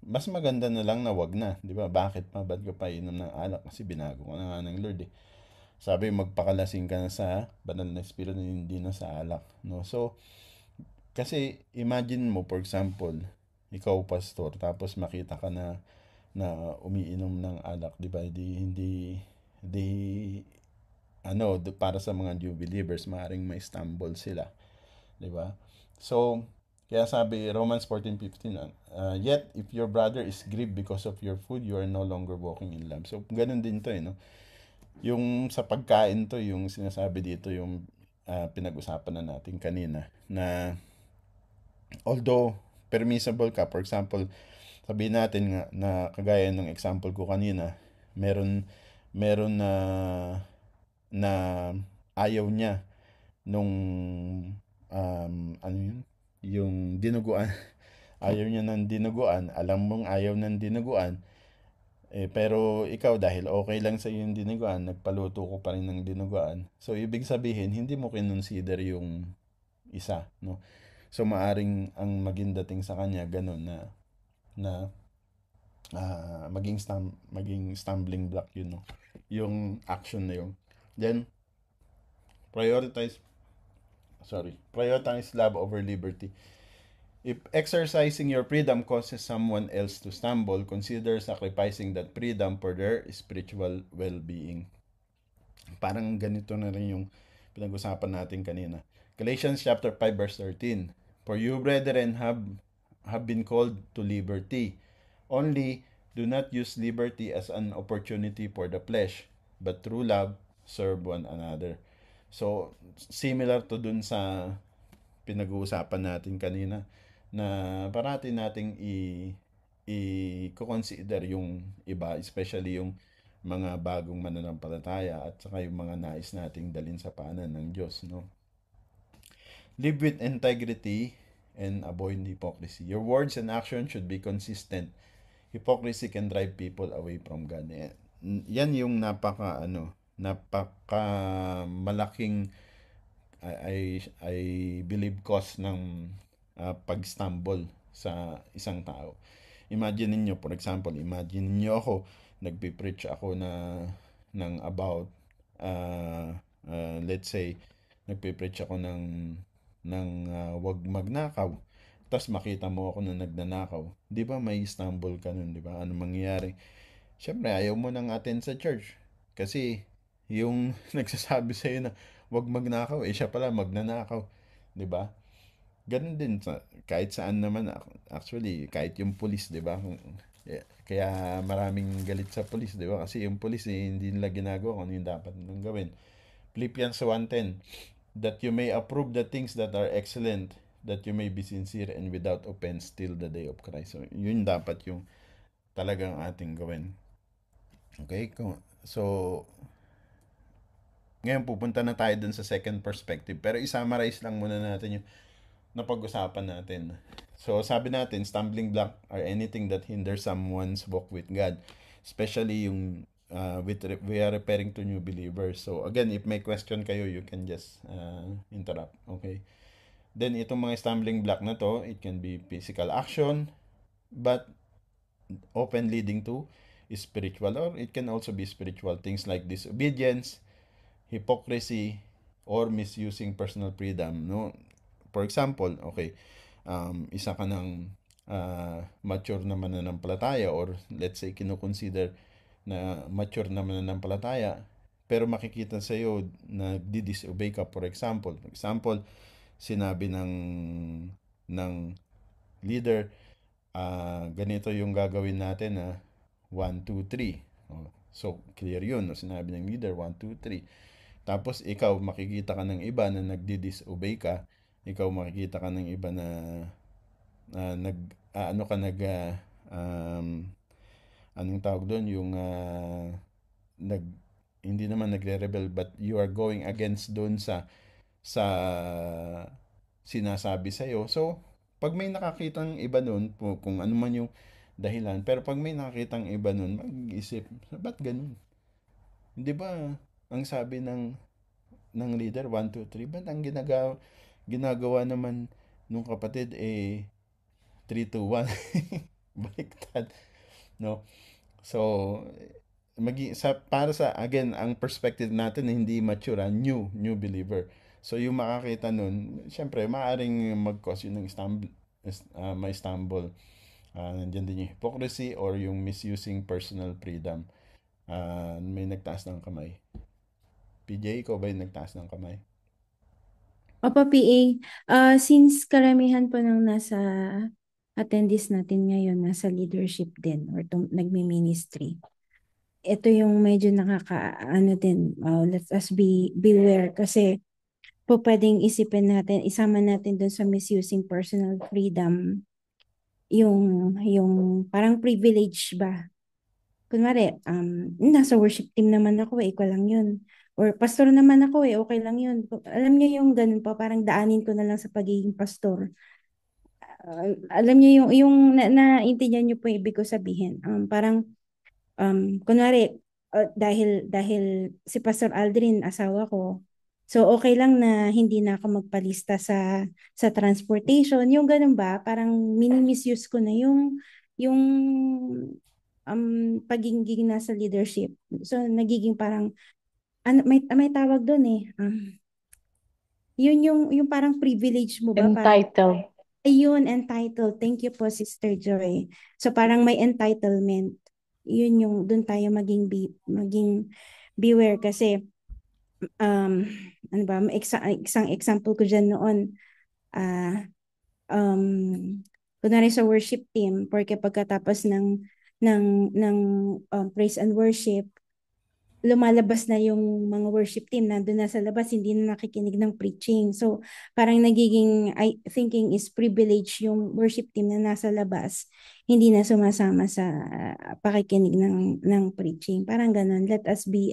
mas maganda na lang na wag na, 'di ba? Bakit pa ba't ka pa inom ng alak? Kasi binago ka na nga ng Lord eh. Sabi magpakalasing ka na sa banal na espiritu, hindi na sa alak, no? So, kasi imagine mo, for example, ikaw pastor, tapos makita ka na umiinom ng alak, 'di ba? Di para sa mga new believers, maaring may stumble sila, 'di ba? So, kaya sabi Romans 14:15, yet if your brother is grieved because of your food, you are no longer walking in love. So, ganun din 'to, no? Yung sa pagkain to, yung sinasabi dito, yung pinag-usapan na natin kanina, na although permissible ka, for example, sabihin natin nga na kagaya ng example ko kanina, meron na ayaw niya nung ano yun? Yung dinuguan. Ayaw niya ng dinuguan, alam mong ayaw ng dinuguan, pero ikaw dahil okay lang sa yung dinuguan, nagpaluto ko pa rin ng dinuguan. So ibig sabihin, hindi mo kinonsider yung isa, no? So maaring ang maging dating sa kanya ganun na maging stumbling block yun, no? Yung action na yun. Then prioritize love over liberty. If exercising your freedom causes someone else to stumble, consider sacrificing that freedom for their spiritual well-being. Parang ganito na rin yung pinag-usapan natin kanina. Galatians chapter 5 verse 13. For you, brethren, have been called to liberty. Only do not use liberty as an opportunity for the flesh, but through love, serve one another. So, similar to dun sa pinag-uusapan natin kanina, na parati nating i-consider yung iba, especially yung mga bagong mananampalataya at saka yung mga nais nating dalhin sa paanan ng Diyos, no? Live with integrity and avoid hypocrisy. Your words and actions should be consistent. Hypocrisy can drive people away from God. Yan yung napaka malaking I believe cause ng pag-stumble sa isang tao. Imagine niyo, for example, imagine niyo ako, nagpi-preach ako ng about let's say nagpi-preach ako ng wag magnakaw. Tapos makita mo ako na nagnanakaw. 'Di ba may stumble ka nun, 'di ba? Ano mangyayari? Siyempre, ayaw mo nang attend sa church. Kasi yung nagsasabi sa'yo na wag magnakaw, siya pala magnanakaw. 'Di ba? Ganun din kahit saan naman, actually kahit yung pulis, 'di ba? Kaya maraming galit sa pulis, 'di ba? Kasi yung pulis hindi nila ginagawa kung ano yung dapat nilang gawin. Philippians 1:10, that you may approve the things that are excellent, that you may be sincere and without offense till the day of Christ. So, yun dapat yung talagang ating gawin. Okay? So, ngayon pupunta na tayo dun sa second perspective. Pero i-summarize lang muna natin yung napag-usapan natin. So, sabi natin, stumbling block are anything that hinders someone's walk with God. Especially yung we are referring to new believers. So, again, if may question kayo, you can just interrupt. Okay? Then, itong mga stumbling block na to, it can be physical action, but often leading to spiritual, or it can also be spiritual things like disobedience, hypocrisy, or misusing personal freedom. No? For example, okay, isa ka ng mature na mananampalataya, or let's say kinukonsider na mature na mananampalataya, pero makikita sa iyo na disobey ka. For example, sinabi ng leader, ganito yung gagawin natin na 1, 2, 3. So, clear yun. No? Sinabi ng leader, 1, 2, 3. Tapos, ikaw, makikita ka ng iba na nagdi-disobey ka. Ikaw, makikita ka ng iba na anong tawag doon? Yung, hindi naman nagre-rebel, but you are going against doon sa sinasabi sa'yo. So, pag may nakakitang iba nun, kung ano man yung dahilan, pero pag may nakakitang iba nun, mag-isip, ba't ganun? Di ba, ang sabi ng leader, 1, 2, 3, ba't ang ginagawa naman nung kapatid, 3, 2, 1. Baliktad. No? So, para sa, again, ang perspective natin, hindi mature, new believer. So, yung makakita nun, syempre, maaaring mag-cause yun ng may stumble. Nandiyan din yung hypocrisy or yung misusing personal freedom. May nagtaas ng kamay. PJ, ikaw ba yung nagtaas ng kamay? Opo, PA. Since karamihan po ng nasa attendees natin ngayon, nasa leadership din or nagmi-ministry. Ito yung medyo nakakaano din, let us beware kasi po pwedeng isipin natin, isama natin dun sa misusing personal freedom, yung parang privilege ba? Kunwari, nasa worship team naman ako ko lang yun. Or pastor naman ako okay lang yun. Alam niyo yung ganun pa, parang daanin ko na lang sa pagiging pastor. Alam niyo yung naintindihan niyo po yung ibig ko sabihin. Parang, kunwari, dahil si Pastor Aldrin, asawa ko, so okay lang na hindi na ako magpalista sa transportation, yung ganun ba, parang mini-misuse ko na yung pagiging nasa leadership. So nagiging parang may tawag doon yun yung parang privilege mo ba, parang Entitled. ayun, entitled. Thank you po, Sister Joy. So parang may entitlement. Yun yung doon tayo maging beware kasi ano ba, isang example ko dyan noon, kunwari sa worship team, porque pagkatapos ng praise and worship, lumalabas na yung mga worship team, nandun na sa labas, hindi na nakikinig ng preaching. So, parang nagiging, thinking is privilege yung worship team na nasa labas, hindi na sumasama sa pakikinig ng preaching. Parang ganun. Let us be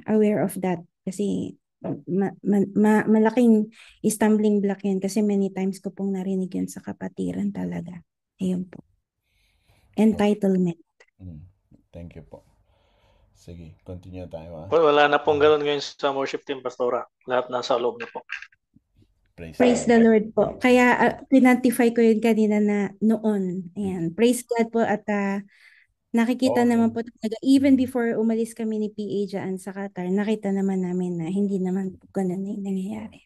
aware of that. Kasi malaking stumbling block yan kasi many times ko pong narinig yun sa kapatiran talaga. Ayun po. Entitlement. Thank you po. Sige, continue tayo. Wala na pong ganun ngayon sa worship team, Pastora. Lahat nasa loob na po. Praise the Lord po. Kaya pinantify ko yun kanina na noon. Ayan. Praise God po at nakikita naman po talaga, even before umalis kami ni PA dyan sa Qatar, nakita naman namin na hindi naman po ganun na yung nangyayari.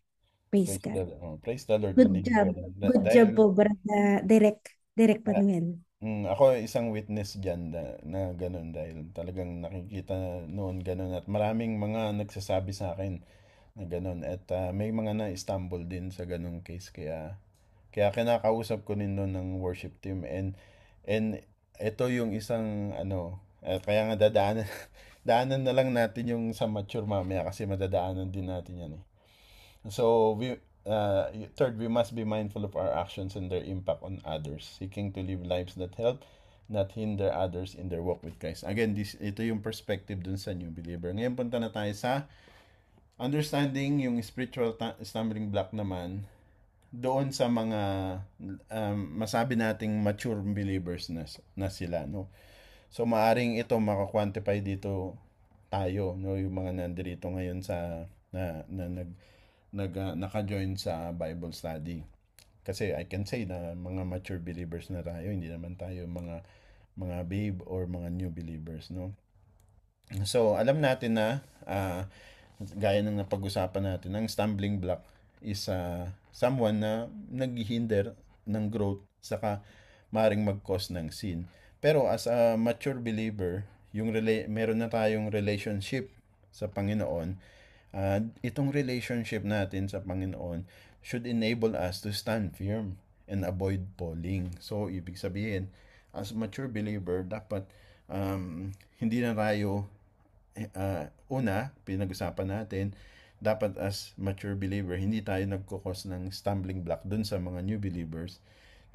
Praise God. Praise the Lord. Good job. Good job po, Brother Direk Manuel. Ako isang witness dyan na ganun dahil talagang nakikita noon ganun at maraming mga nagsasabi sa akin na ganun at may mga na-stumble din sa ganung case kaya kinakausap ko din noon ng worship team and ito yung isang kaya nga daanan na lang natin yung sa mature mamaya kasi madadaanan din natin yan eh. So third, we must be mindful of our actions and their impact on others, seeking to live lives that help, not hinder others in their walk with Christ. Again, ito yung perspective dun sa new believer. Ngayon punta na tayo sa understanding yung spiritual stumbling block naman doon sa mga masabi nating mature believers na sila, no? So maaring ito maka-quantify dito tayo, no, yung mga nandito ngayon sa naka-join sa Bible study. Kasi I can say na mga mature believers na tayo, hindi naman tayo mga babe or mga new believers, no? So, alam natin na gaya ng napag-usapan natin, ang stumbling block is someone na naghihinder ng growth saka maring mag-cause ng sin. Pero as a mature believer, meron na tayong relationship sa Panginoon. Itong relationship natin sa Panginoon should enable us to stand firm and avoid falling. So, ibig sabihin, as a mature believer, dapat hindi na tayo pinag-usapan natin, dapat as mature believer, hindi tayo nagkukos ng stumbling block dun sa mga new believers.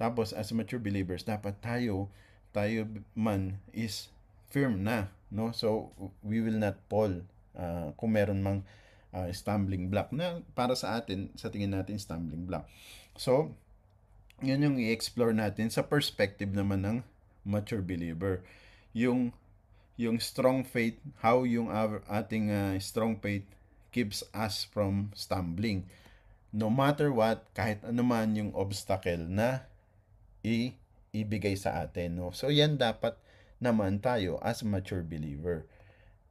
Tapos, as mature believers, dapat tayo man is firm na, no? So, we will not fall kung meron mang stumbling block na para sa tingin natin stumbling block. So, yun yung i-explore natin sa perspective naman ng mature believer. Yung strong faith, how yung ating strong faith keeps us from stumbling. No matter what, kahit ano man yung obstacle na ibigay sa atin, no? So, yan dapat naman tayo as a mature believer.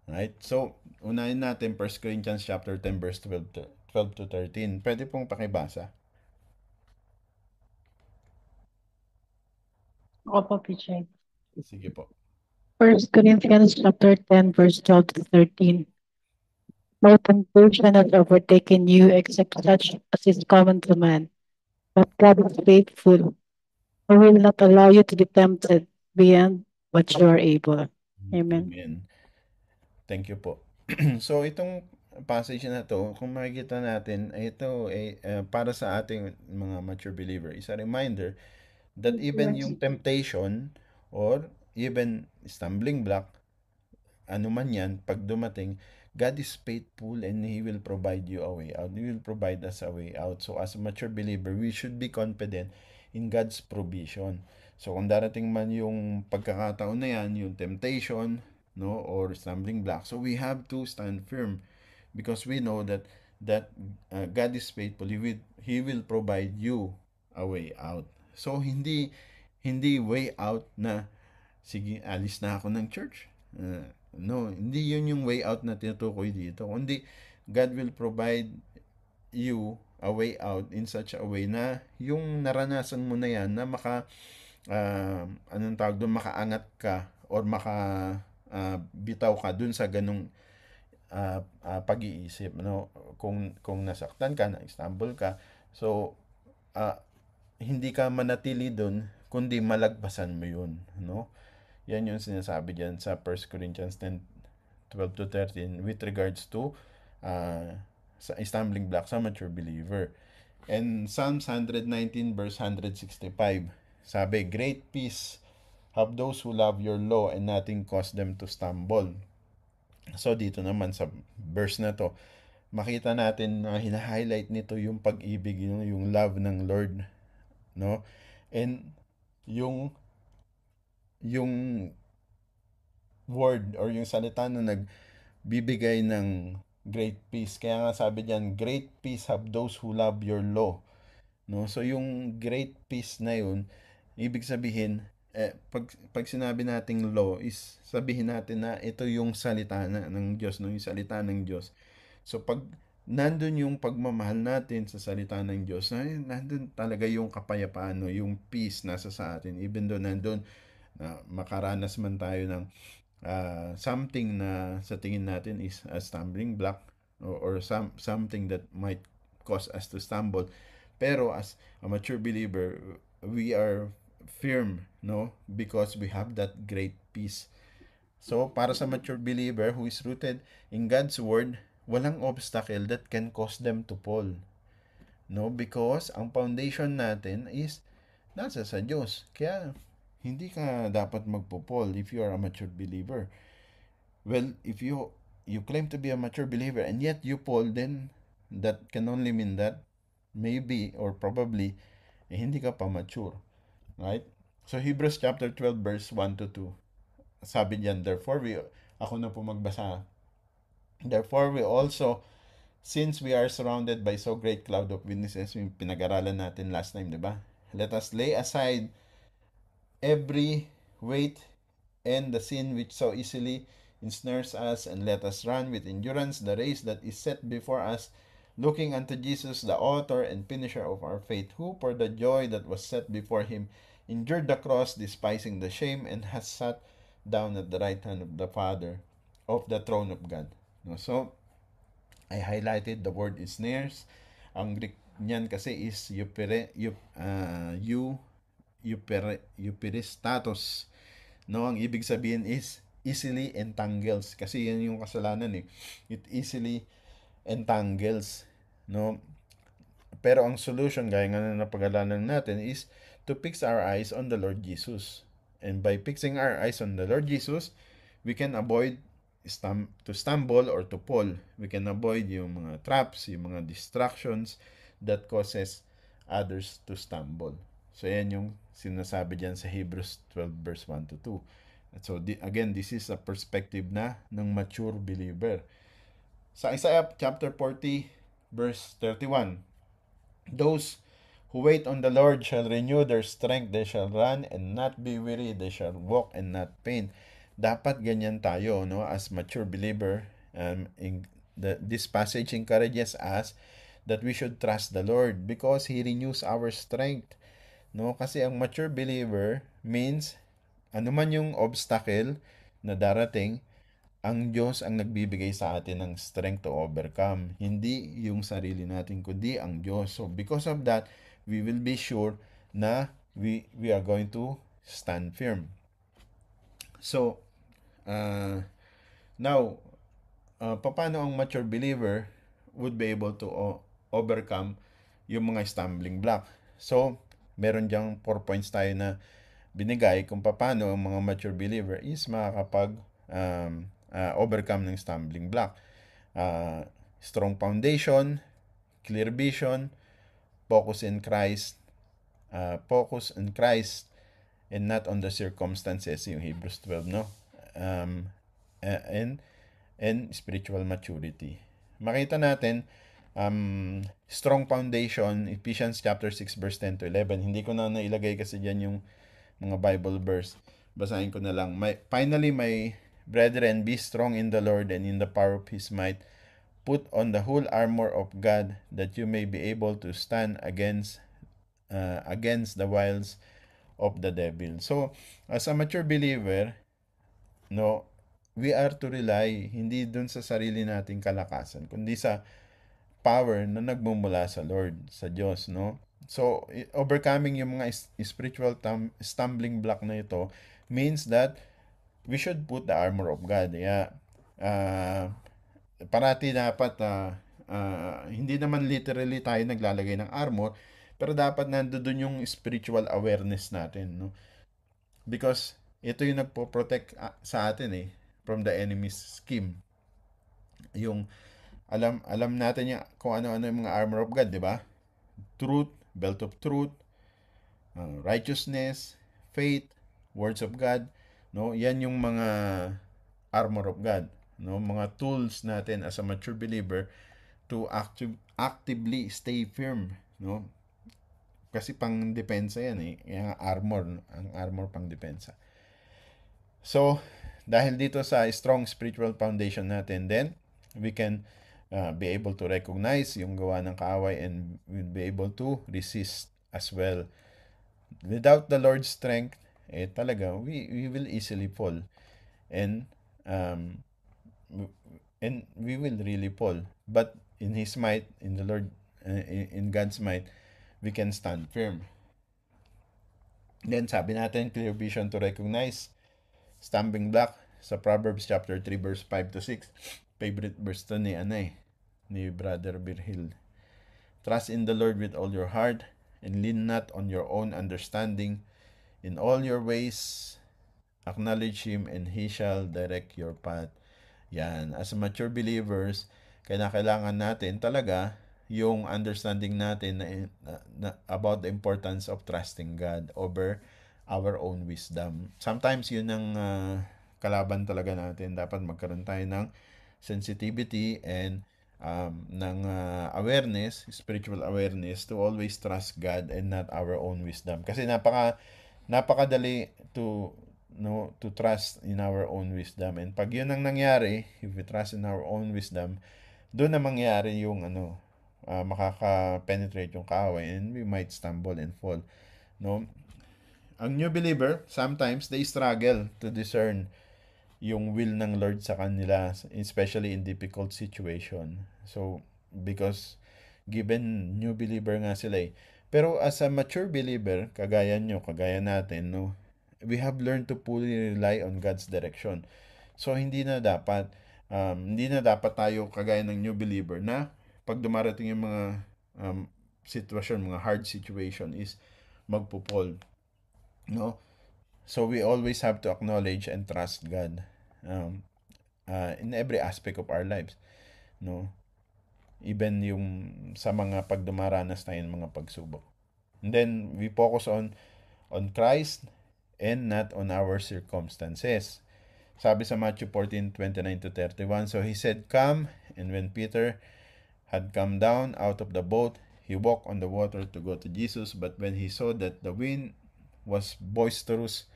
Right? So, unahin natin 1 Corinthians chapter 10 verse 12 to 13. Pwede pong pakibasa. Opo, PJ. Sige po. 1 Corinthians chapter 10 verse 12 to 13. No temptation has overtaken you except such as is common to man. But God is faithful, who will not allow you to be tempted beyond what you are able. Amen. Thank you po. So, itong passage na to, kung makikita natin, ito para sa ating mga mature believer, is a reminder that even yung temptation or even stumbling block, ano man yan, pag dumating, God is faithful and He will provide you a way out. He will provide us a way out. So, as a mature believer, we should be confident in God's provision. So, kung darating man yung pagkakataon na yan, yung temptation, no, or stumbling block, so we have to stand firm because we know that God is faithful. He will provide you a way out. So, hindi way out na, sige, alis na ako ng church. No, hindi yun yung way out na tinutukoy dito. Kundi, God will provide you a way out in such a way na yung naranasan mo na yan na makaangat ka or bitaw ka dun sa ganung pag-iisip, no? Kung nasaktan ka, na-stumble ka, so hindi ka manatili dun kundi malagpasan mo yun, no? Yan yung sinasabi diyan sa 1 Corinthians 10:12 to 13 with regards to sa stumbling block sa mature believer. And Psalms 119 verse 165, sabi, great peace have those who love your law and nothing cause them to stumble. So dito naman sa verse na to, makita natin na hina-highlight nito yung pag-ibig, yung love ng Lord, no? And yung word or yung salita na nagbibigay ng great peace. Kaya nga sabi diyan, great peace have those who love your law. No? So yung great peace na yun, ibig sabihin, pag sinabi nating law is sabihin natin na ito yung salita ng Diyos, no? Yung salita ng Diyos. So pag nandun yung pagmamahal natin sa salita ng Diyos, nandun talaga yung kapayapaan, no? Yung peace nasa sa atin. Even though nandun na makaranas man tayo ng something na sa tingin natin is a stumbling block or something that might cause us to stumble. Pero as a mature believer, we are firm, no? Because we have that great peace. So, para sa mature believer who is rooted in God's word, walang obstacle that can cause them to fall. No? Because ang foundation natin is nasa sa Diyos. Kaya, hindi ka dapat magpo-fall if you are a mature believer. Well, if you claim to be a mature believer and yet you fall, then that can only mean that maybe or probably hindi ka pa mature. Right? So, Hebrews chapter 12 verse 1 to 2. Sabi diyan, ako na po magbasa. Therefore, we also, since we are surrounded by so great cloud of witnesses, yung pinag-aralan natin last time, di ba? Let us lay aside every weight and the sin which so easily ensnares us, and let us run with endurance the race that is set before us, looking unto Jesus, the author and finisher of our faith, who for the joy that was set before him endured the cross, despising the shame, and has sat down at the right hand of the Father, of the throne of God. So, I highlighted the word ensnares. Ang Greek niyan kasi is euphoristatos. No, ang ibig sabihin is easily entangles. Kasi yan yung kasalanan eh. It easily entangles. No? Pero ang solution, gaya nga na napag-alanan natin, is to fix our eyes on the Lord Jesus. And by fixing our eyes on the Lord Jesus, we can avoid to stumble or to fall. We can avoid yung mga traps, yung mga distractions that causes others to stumble. So, yan yung sinasabi dyan sa Hebrews 12 verse 1 to 2. So, again, this is a perspective na ng mature believer. Sa Isaiah chapter 40 verse 31, those who wait on the Lord shall renew their strength. They shall run and not be weary. They shall walk and not faint. Dapat ganyan tayo, no? As mature believer, this passage encourages us that we should trust the Lord because He renews our strength. No? Kasi ang mature believer means, ano man yung obstacle na darating, ang Diyos ang nagbibigay sa atin ng strength to overcome. Hindi yung sarili natin, kundi ang Diyos. So, because of that, we will be sure na we are going to stand firm. So, now, paano ang mature believer would be able to overcome yung mga stumbling block? So, meron diyang 4 points tayo na binigay kung paano ang mga mature believer is makakapag overcome ng stumbling block. Strong foundation, clear vision, focus in Christ, and not on the circumstances, yung Hebrews 12, no? And spiritual maturity. Makita natin, strong foundation, Ephesians chapter 6 verse 10 to 11. Hindi ko na nailagay kasi dyan yung mga Bible verse. Basahin ko na lang. Finally, my brethren, be strong in the Lord and in the power of His might. Put on the whole armor of God, that you may be able to stand against the wiles of the devil. So, as a mature believer, no, we are to rely hindi dun sa sarili nating kalakasan, kundi sa power na nagmumula sa Lord, sa Diyos, no? So, overcoming yung mga spiritual stumbling block na ito means that we should put the armor of God. Yeah. Parati dapat hindi naman literally tayo naglalagay ng armor, pero dapat nandoon yung spiritual awareness natin, no? Because ito yung nagpo-protect sa atin from the enemy's scheme. Yung alam natin kung ano-ano yung mga armor of God, di ba? Truth, belt of truth, righteousness, faith, words of God, no? Yan yung mga armor of God, no? Mga tools natin as a mature believer to actively stay firm, no? Kasi pang depensa yan eh, yung armor, ang armor pang depensa. So, dahil dito sa strong spiritual foundation natin, then we can be able to recognize yung gawa ng kaaway and we'll be able to resist as well. Without the Lord's strength, talaga, we will easily fall. And we will really fall. But in His might, in the Lord, in God's might, we can stand firm. Then sabi natin, clear vision to recognize stumbling block sa Proverbs chapter 3 verse 5 to 6. Favorite verse to ni Brother Birhil. Trust in the Lord with all your heart and lean not on your own understanding. In all your ways, acknowledge Him and He shall direct your path. Yan. As mature believers, kailangan natin talaga yung understanding natin about the importance of trusting God over our own wisdom. Sometimes yun ang kalaban talaga natin. Dapat magkaroon tayo ng sensitivity and ng awareness, spiritual awareness to always trust God and not our own wisdom. Kasi napakadali to trust in our own wisdom. And pag yun ang nangyari, if we trust in our own wisdom, doon na mangyari yung makaka-penetrate yung kaaway and we might stumble and fall. No? Ang new believer, sometimes they struggle to discern yung will ng Lord sa kanila, especially in difficult situation. So, because given new believer nga sila eh. Pero as a mature believer, kagaya natin, no, we have learned to fully rely on God's direction. So, hindi na dapat tayo kagaya ng new believer na pag dumarating yung mga sitwasyon, mga hard situation is magpupol. No? So we always have to acknowledge and trust God in every aspect of our lives. No? Even yung sa mga pagdumaranas tayo ng mga pagsubok. And then we focus on Christ and not on our circumstances. Sabi sa Matthew 14:29-31, so He said, "Come," and when Peter had come down out of the boat, he walked on the water to go to Jesus, but when he saw that the wind was boisterous,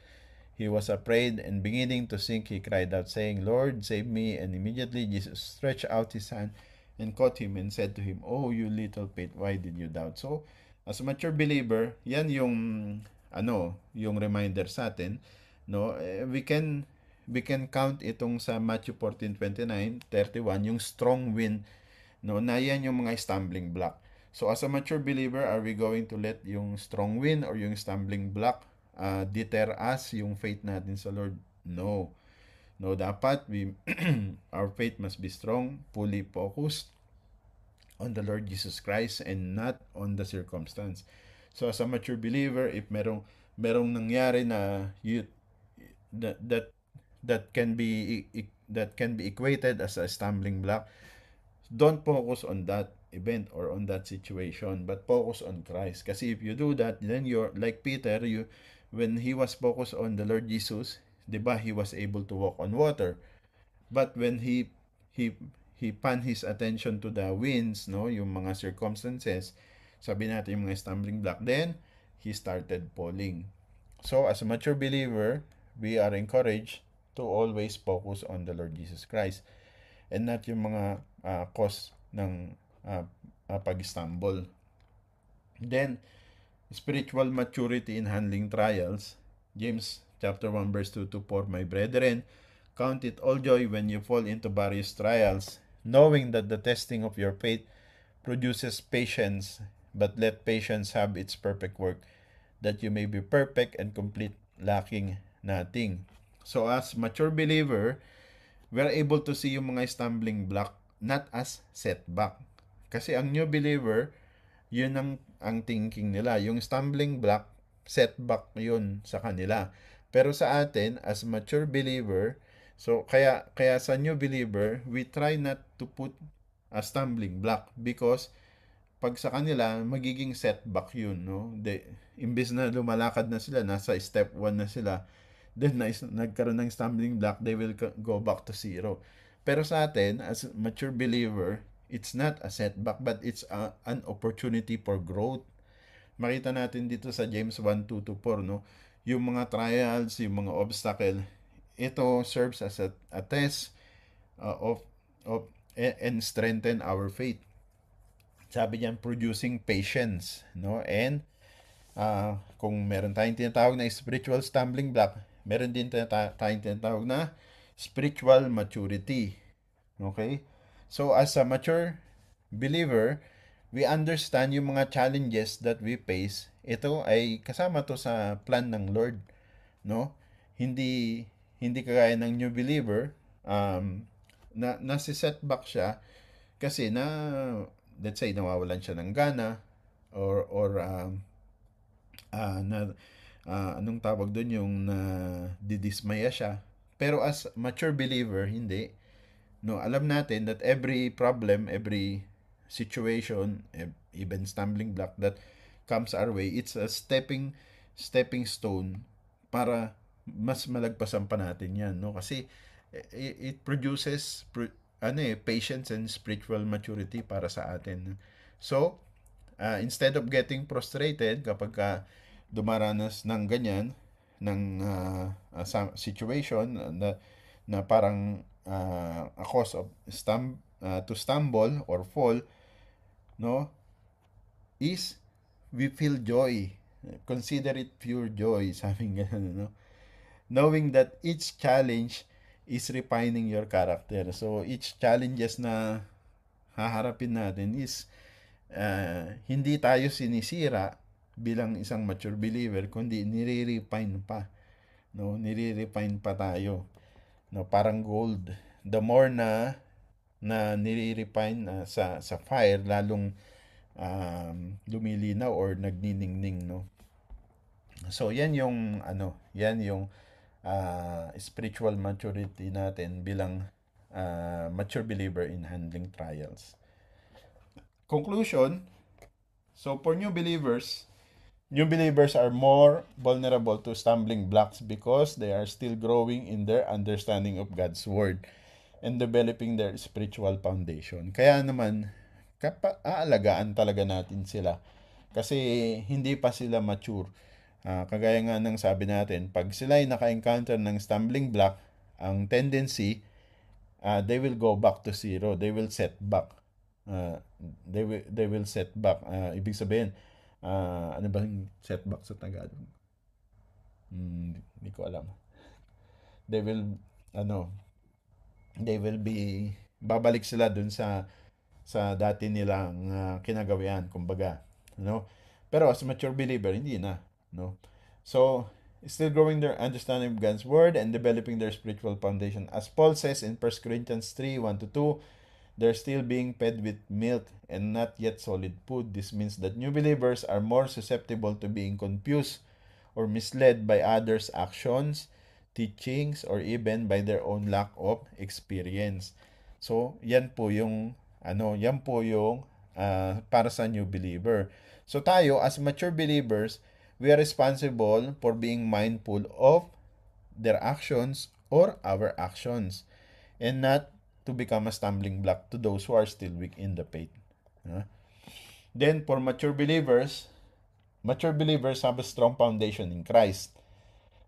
he was afraid, and beginning to sink, he cried out, saying, "Lord, save me." And immediately Jesus stretched out his hand and caught him and said to him, "Oh, you little faith, why did you doubt?" So, as a mature believer, yan yung reminder sa atin, no? We can count itong sa Matthew 14:29-31, yung strong wind, no, na yan yung mga stumbling block. So as a mature believer, are we going to let yung strong wind or yung stumbling block deter us, yung faith natin sa Lord? No. No, dapat our faith must be strong, fully focused on the Lord Jesus Christ and not on the circumstance. So as a mature believer, if merong nangyari na that can be equated as a stumbling block, don't focus on that event or on that situation, but focus on Christ. Kasi if you do that, then you're like Peter, when he was focused on the Lord Jesus, diba, he was able to walk on water. But when he pan his attention to the winds, no, yung mga circumstances, sabi natin yung mga stumbling block, then he started falling. So as a mature believer, we are encouraged to always focus on the Lord Jesus Christ and not yung mga cause ng pag-stumble. Then, spiritual maturity in handling trials. James chapter 1 verse 2-4, my brethren, count it all joy when you fall into various trials, knowing that the testing of your faith produces patience, but let patience have its perfect work, that you may be perfect and complete, lacking nothing. So as mature believer, we're able to see yung mga stumbling block not as setback. Kasi ang new believer, yun ang thinking nila. Yung stumbling block, setback yun sa kanila. Pero sa atin, as mature believer, so kaya sa new believer, we try not to put a stumbling block because pag sa kanila, magiging setback yun, no? Imbes na lumalakad na sila, nasa step 1 na sila, then nagkaroon ng stumbling block, they will go back to zero. Pero sa atin, as a mature believer, it's not a setback, but it's an opportunity for growth. Makita natin dito sa James 1:2-4, no? Yung mga trials, yung mga obstacle, ito serves as a test of and strengthen our faith. Sabi niyan, producing patience, no? And kung meron tayong tinatawag na spiritual stumbling block, meron din tayong tinatawag na spiritual maturity. Okay? So, as a mature believer, we understand yung mga challenges that we face. Ito ay kasama to sa plan ng Lord, no? Hindi kagaya ng new believer, nasi-setback siya kasi let's say nawawalan siya ng gana or anong tawag doon, yung didismaya siya. Pero as mature believer, hindi. No, alam natin that every problem, every situation, even stumbling block that comes our way, it's a stepping stone para mas malagpasan pa natin yan, no? Kasi it produces patience and spiritual maturity para sa atin. So, instead of getting frustrated kapag dumaranas ng ganyan, ng situation na parang a cause of to stumble or fall, no, is we feel joy. Consider it pure joy, sabi nga, no? Knowing that each challenge is refining your character. So, each challenges na haharapin natin is hindi tayo sinisira bilang isang mature believer, kundi nire-refine pa. No, nire-refine pa tayo. No, parang gold. The more na nire-refine sa fire, lalong lumilinaw or nagniningning, no. So yan yung spiritual maturity natin bilang mature believer in handling trials. Conclusion, so for new believers are more vulnerable to stumbling blocks because they are still growing in their understanding of God's Word and developing their spiritual foundation. Kaya naman, aalagaan talaga natin sila kasi hindi pa sila mature. Kagaya nga ng sabi natin, pag sila ay naka-encounter ng stumbling block, ang tendency, they will go back to zero. They will set back. They will set back. Ibig sabihin, ano ba yung setback sa Tagalog? Hindi ko alam. They will be, babalik sila dun sa dati nilang kinagawian, kumbaga, no? Pero as a mature believer, hindi na, no? So, still growing their understanding of God's Word and developing their spiritual foundation. As Paul says in 1 Corinthians 3:1-2, they're still being fed with milk and not yet solid food. This means that new believers are more susceptible to being confused or misled by others' actions, teachings, or even by their own lack of experience. So, yan po yung para sa new believer. So tayo, as mature believers, we are responsible for being mindful of their actions or our actions and not to become a stumbling block to those who are still weak in the faith. Then, for mature believers have a strong foundation in Christ.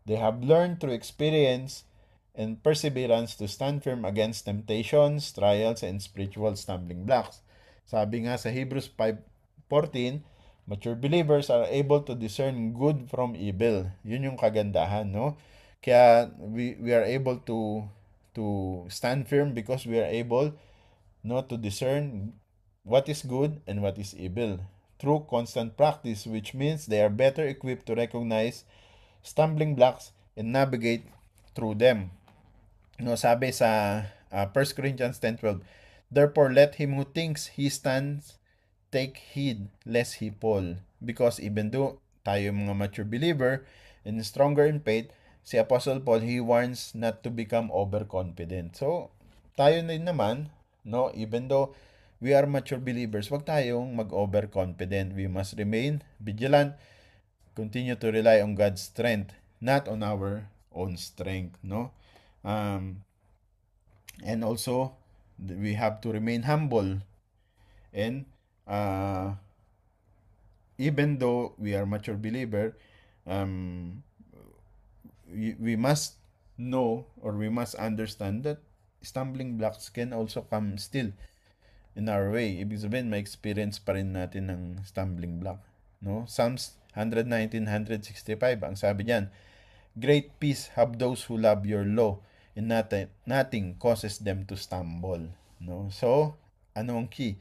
They have learned through experience and perseverance to stand firm against temptations, trials, and spiritual stumbling blocks. Sabi nga sa Hebrews 5:14, mature believers are able to discern good from evil. Yun yung kagandahan, no? Kaya we are able to stand firm because we are able, no, to discern what is good and what is evil through constant practice, which means they are better equipped to recognize stumbling blocks and navigate through them. No, sabi sa 1 Corinthians 10:12, therefore let him who thinks he stands take heed lest he fall. Because even though tayo mga mature believer and stronger in faith, si Apostle Paul, he warns not to become overconfident. So, tayo din naman, no, even though we are mature believers, wag tayong mag-overconfident. We must remain vigilant, continue to rely on God's strength, not on our own strength, no? And also, we have to remain humble, and even though we are mature believer, um, we must know, or we must understand that stumbling blocks can also come still in our way. Ibig sabihin, may experience pa rin natin ng stumbling block. No? Psalms 119, 165, ang sabi diyan, great peace have those who love your law, and nothing causes them to stumble. No? So, ano ang key?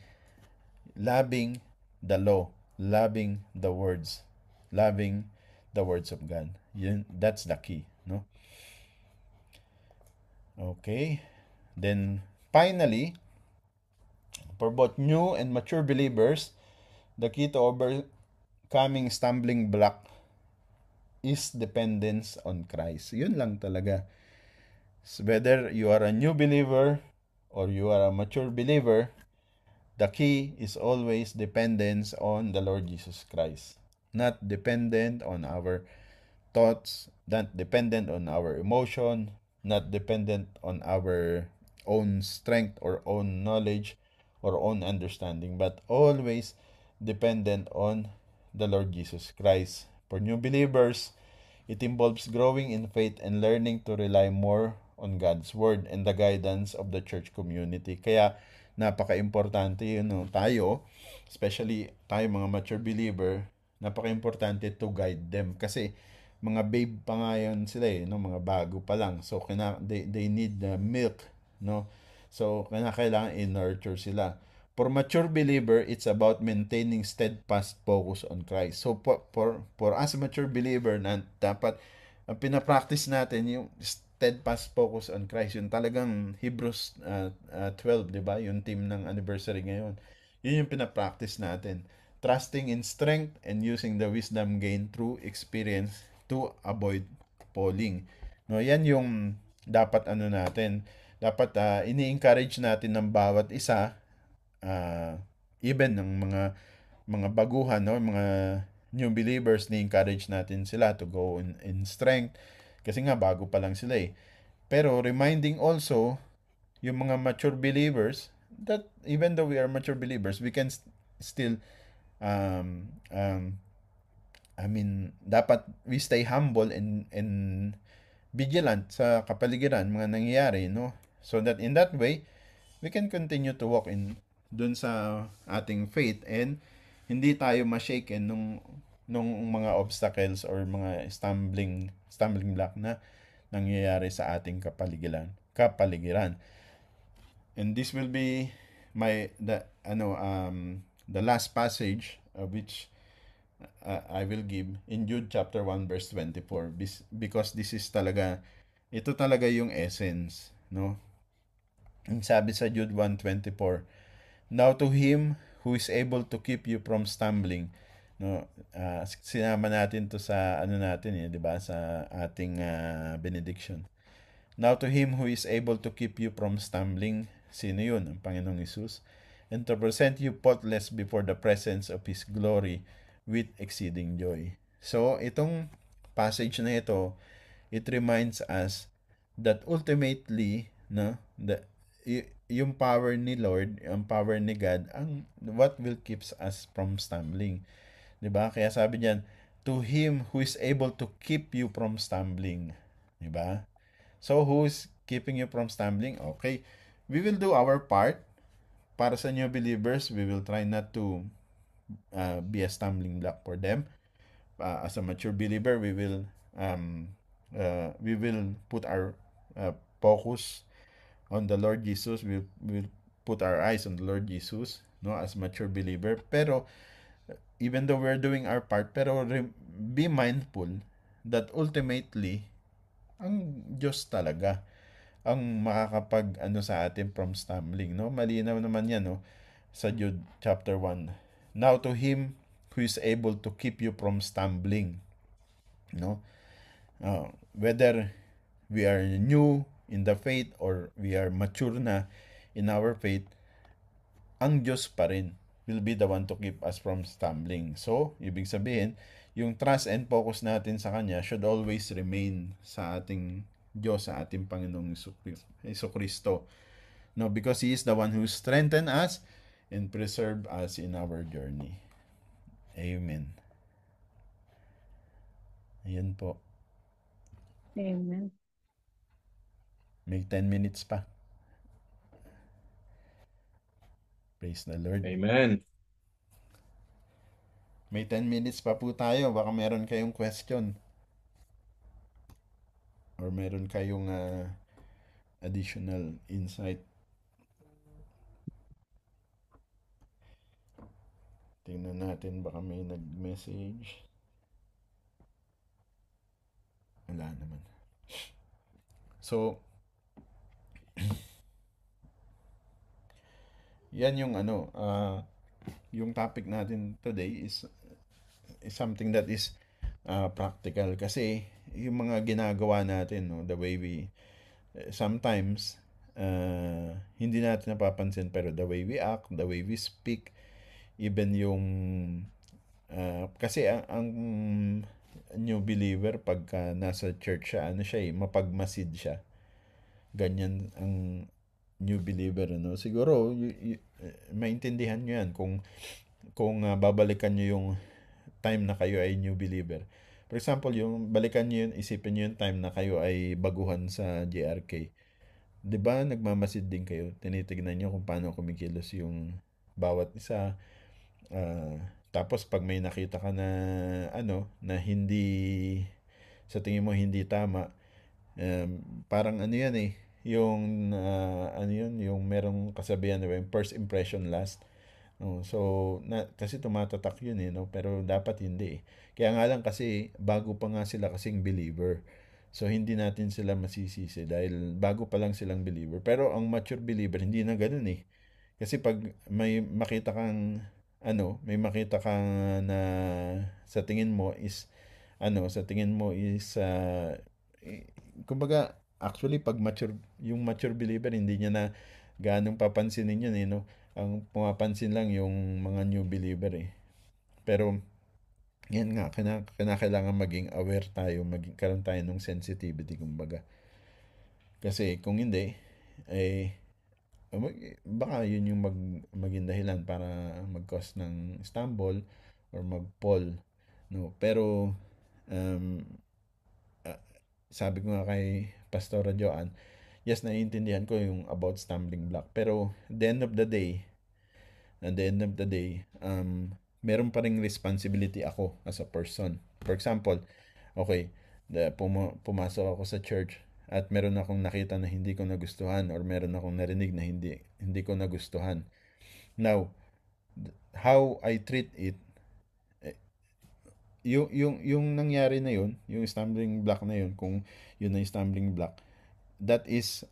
Loving the law, loving the words of God. That's the key, no? Okay. Then finally, for both new and mature believers, the key to overcoming stumbling block is dependence on Christ. Yun lang talaga. So whether you are a new believer or you are a mature believer, the key is always dependence on the Lord Jesus Christ. Not dependent on our thoughts, not dependent on our emotion, not dependent on our own strength or own knowledge or own understanding, but always dependent on the Lord Jesus Christ. For new believers, it involves growing in faith and learning to rely more on God's Word and the guidance of the church community. Kaya napaka-importante yun, no? Tayo, especially tayo mga mature believer, napaka-importante to guide them. Kasi mga babe pa nga yan sila no? Mga bago pa lang. So, they need milk, no? So, kailangan i-nurture sila. For mature believer, it's about maintaining steadfast focus on Christ. So, for us mature believer, na dapat ang pinapractice natin yung steadfast focus on Christ. Yung talagang Hebrews 12, di ba? Yung team ng anniversary ngayon. Yun yung pinapractice natin. Trusting in strength and using the wisdom gained through experience to avoid falling. No, yan yung dapat natin. Dapat ini-encourage natin ng bawat isa, even ng mga baguhan, no, mga new believers, ni-encourage natin sila to go in strength kasi nga bago pa lang sila eh. Pero reminding also yung mga mature believers that even though we are mature believers, we can still dapat we stay humble and vigilant sa kapaligiran, mga nangyayari, no? So that in that way, we can continue to walk dun sa ating faith and hindi tayo ma-shaken nung mga obstacles or mga stumbling block na nangyayari sa ating kapaligiran. And this will be the last passage which I will give in Jude chapter 1 verse 24, because ito talaga yung essence, no? Ang sabi sa Jude 1:24, now to him who is able to keep you from stumbling, no? Sinama natin to sa natin, di ba, sa ating benediction. Now to him who is able to keep you from stumbling, sino yun? Ang Panginoong Hesus. And to present you faultless before the presence of His glory with exceeding joy. So, itong passage na ito, it reminds us that ultimately, no, yung power ni Lord, yung power ni God, what will keeps us from stumbling. 'Di ba? Kaya sabi niyan, to him who is able to keep you from stumbling. 'Di ba? So, who is keeping you from stumbling? Okay. We will do our part. Para sa new believers, we will try not to be a stumbling block for them. As a mature believer, we will put our focus on the Lord Jesus. We will put our eyes on the Lord Jesus, no, as mature believer. Pero even though we're doing our part, pero be mindful that ultimately ang Diyos talaga ang makakapag sa atin from stumbling, no? Malinaw naman yan, no, sa Jude chapter 1. Now to him who is able to keep you from stumbling, no? Whether we are new in the faith or we are mature na in our faith, ang Diyos pa rin will be the one to keep us from stumbling. So, ibig sabihin, yung trust and focus natin sa Kanya should always remain sa ating Diyos, sa ating Panginoong Kristo. No, because He is the one who strengthened us and preserved us in our journey. Amen. Ayan po. Amen. May 10 minutes pa. Praise the Lord. Amen. May 10 minutes pa po tayo. Baka meron kayong question. Or meron kayong additional insight. Tingnan natin, baka may nag-message. Wala naman. So, yan yung yung topic natin today is something that is practical. Kasi, yung mga ginagawa natin, no, the way we, sometimes, hindi natin napapansin, pero the way we act, the way we speak, even yung kasi ang new believer pagka nasa church siya, mapagmasid siya. Ganyan ang new believer, no? Siguro maintindihan nyo yan kung babalikan nyo yung time na kayo ay new believer. For example, yung balikan nyo yun, isipin nyo yung time na kayo ay baguhan sa JRK. 'Di ba nagmamasid din kayo? Tinitignan nyo kung paano kumikilos yung bawat isa. Tapos pag may nakita ka na na hindi sa tingin mo hindi tama, parang yan yung yung merong kasabihan, diba, yung first impression last. So kasi tumatatak yun no, pero dapat hindi Kaya nga lang kasi bago pa nga sila kasing believer. So hindi natin sila masisisi dahil bago pa lang silang believer. Pero ang mature believer hindi na ganoon Kasi pag may makita kang na sa tingin mo is kumbaga actually pag yung mature believer hindi niya na gaanong papansinin yun no. Ang pumapansin lang yung mga new believer Pero yan nga kailangan maging aware tayo, karoon tayo ng sensitivity kumbaga. Kasi kung hindi baka yun yung maging dahilan para mag-cause ng stumble or mag-fall, no. Pero sabi ko nga kay Pastora Joanne, yes, naiintindihan ko yung about stumbling block, pero at the end of the day meron pa ring responsibility ako as a person. For example, okay, pumasok ako sa church at meron akong nakita na hindi ko nagustuhan or meron akong narinig na hindi ko nagustuhan. Now, how I treat it, yung nangyari na yun, yung stumbling block na yun, kung yun na yung stumbling block, that is